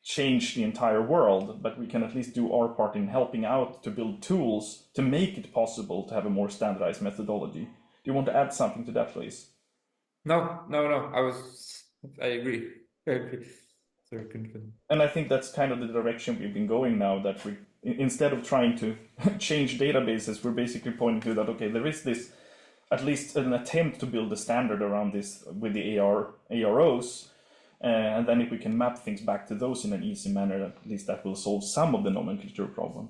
change the entire world, but we can at least do our part in helping out to build tools to make it possible to have a more standardized methodology. Do you want to add something to that, Luis? No. I agree. Very confident. And I think that's kind of the direction we've been going now, that we, instead of trying to change databases, we're basically pointing to that, okay, there is this, at least an attempt to build a standard around this with the AROs, and then if we can map things back to those in an easy manner, at least that will solve some of the nomenclature problem.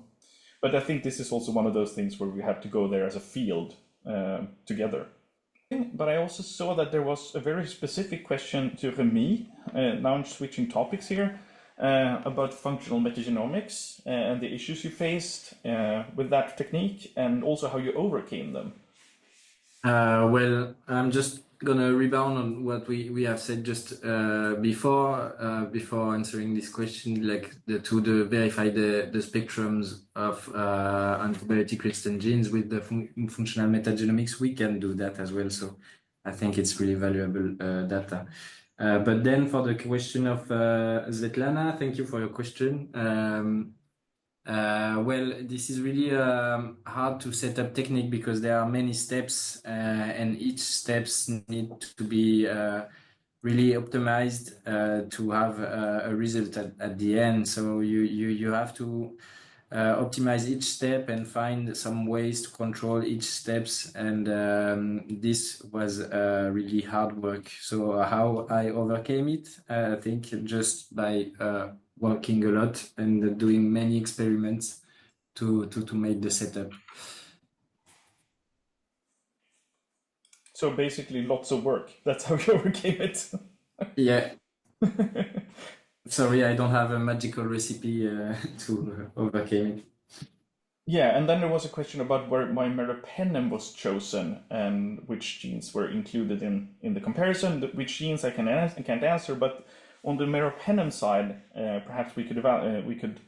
But I think this is also one of those things where we have to go there as a field together. But I also saw that there was a very specific question to Remy, now I'm switching topics here, about functional metagenomics and the issues you faced with that technique, and also how you overcame them. Well, I'm just gonna rebound on what we have said just before answering this question, like to verify the spectrums of antibiotic resistant genes with the functional metagenomics. We can do that as well, so I think it's really valuable data. But then for the question of Svetlana, thank you for your question. Well, this is really hard to set up technique because there are many steps and each steps need to be really optimized to have a result at the end. So you have to optimize each step and find some ways to control each steps, and this was really hard work. So how I overcame it, I think just by working a lot and doing many experiments to make the setup. So basically lots of work. That's how you overcame it. Yeah. Sorry, I don't have a magical recipe to overcome it. Yeah, and then there was a question about where my meropenem was chosen and which genes were included in the comparison. Which genes I can't answer, but on the meropenem side, perhaps we could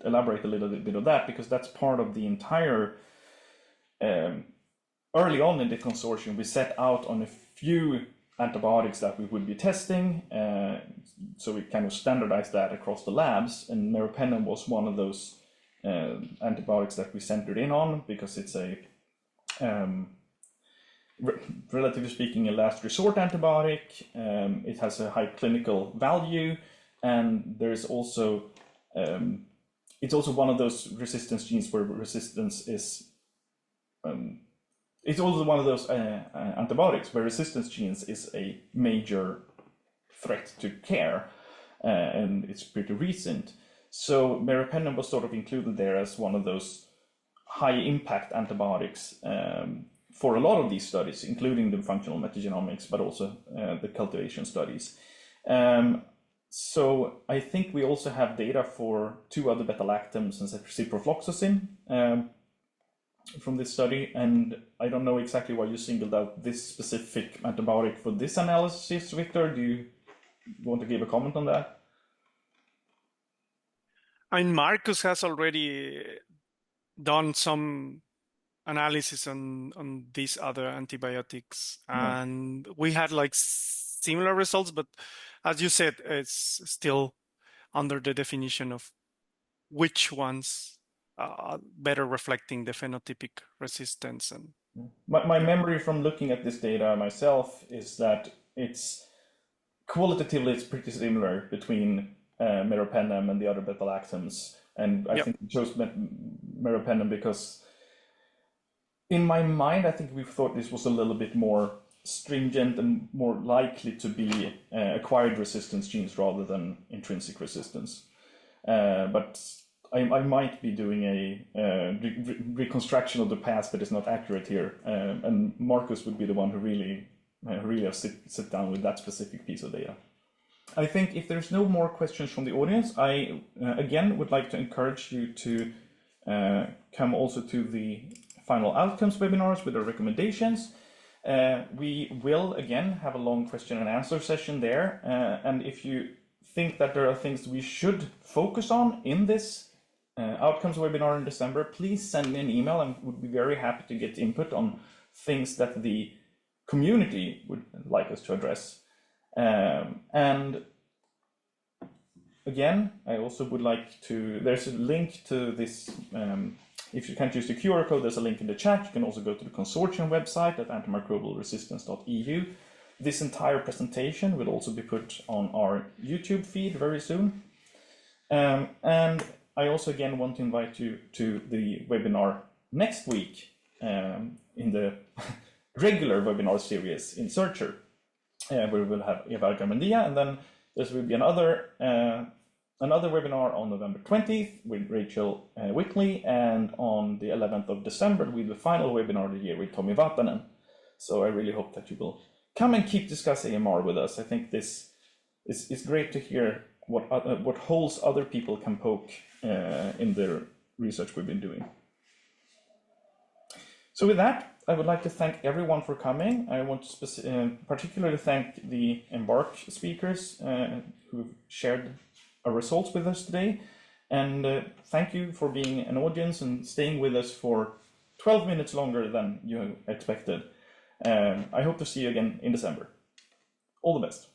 elaborate a little bit of that, because that's part of the entire. Early on in the consortium, we set out on a few antibiotics that we would be testing, so we kind of standardized that across the labs, and meropenem was one of those antibiotics that we centered in on, because it's a relatively speaking a last resort antibiotic. It has a high clinical value, and there's also it's also one of those resistance genes where resistance is it's also one of those antibiotics where resistance genes is a major threat to care, and it's pretty recent. So meropenem was sort of included there as one of those high impact antibiotics for a lot of these studies, including the functional metagenomics, but also the cultivation studies. So I think we also have data for 2 other beta-lactams and ciprofloxacin from this study, and I don't know exactly why you singled out this specific antibiotic for this analysis, Victor. Do you want to give a comment on that? And Marcus has already done some analysis on these other antibiotics, and we had like similar results, but as you said, it's still under the definition of which ones better reflecting the phenotypic resistance. And my memory from looking at this data myself is that it's qualitatively it's pretty similar between meropenem and the other beta-lactams, and I think we chose meropenem because in my mind I think we thought this was a little bit more stringent and more likely to be acquired resistance genes rather than intrinsic resistance, but I might be doing a reconstruction of the past that is not accurate here, and Marcus would be the one who really sit down with that specific piece of data. I think if there's no more questions from the audience, I again would like to encourage you to come also to the final outcomes webinars with our recommendations. We will again have a long question and answer session there, and if you think that there are things we should focus on in this outcomes webinar in December, please send me an email, and would be very happy to get input on things that the community would like us to address. And again, I also would like to, there's a link to this, if you can't use the QR code, there's a link in the chat. You can also go to the consortium website at antimicrobialresistance.eu. This entire presentation will also be put on our YouTube feed very soon. And I also again want to invite you to the webinar next week in the regular webinar series in Searcher, where we will have Eva Garmendia, and then there will be another webinar on November 20th with Rachel Wickley, and on the 11th of December with the final webinar of the year with Tommy Vatanen. So I really hope that you will come and keep discussing AMR with us. I think this is great to hear what holes other people can poke in the research we've been doing. So with that, I would like to thank everyone for coming. I want to particularly thank the EMBARK speakers who shared our results with us today. And thank you for being an audience and staying with us for 12 minutes longer than you expected. I hope to see you again in December. All the best.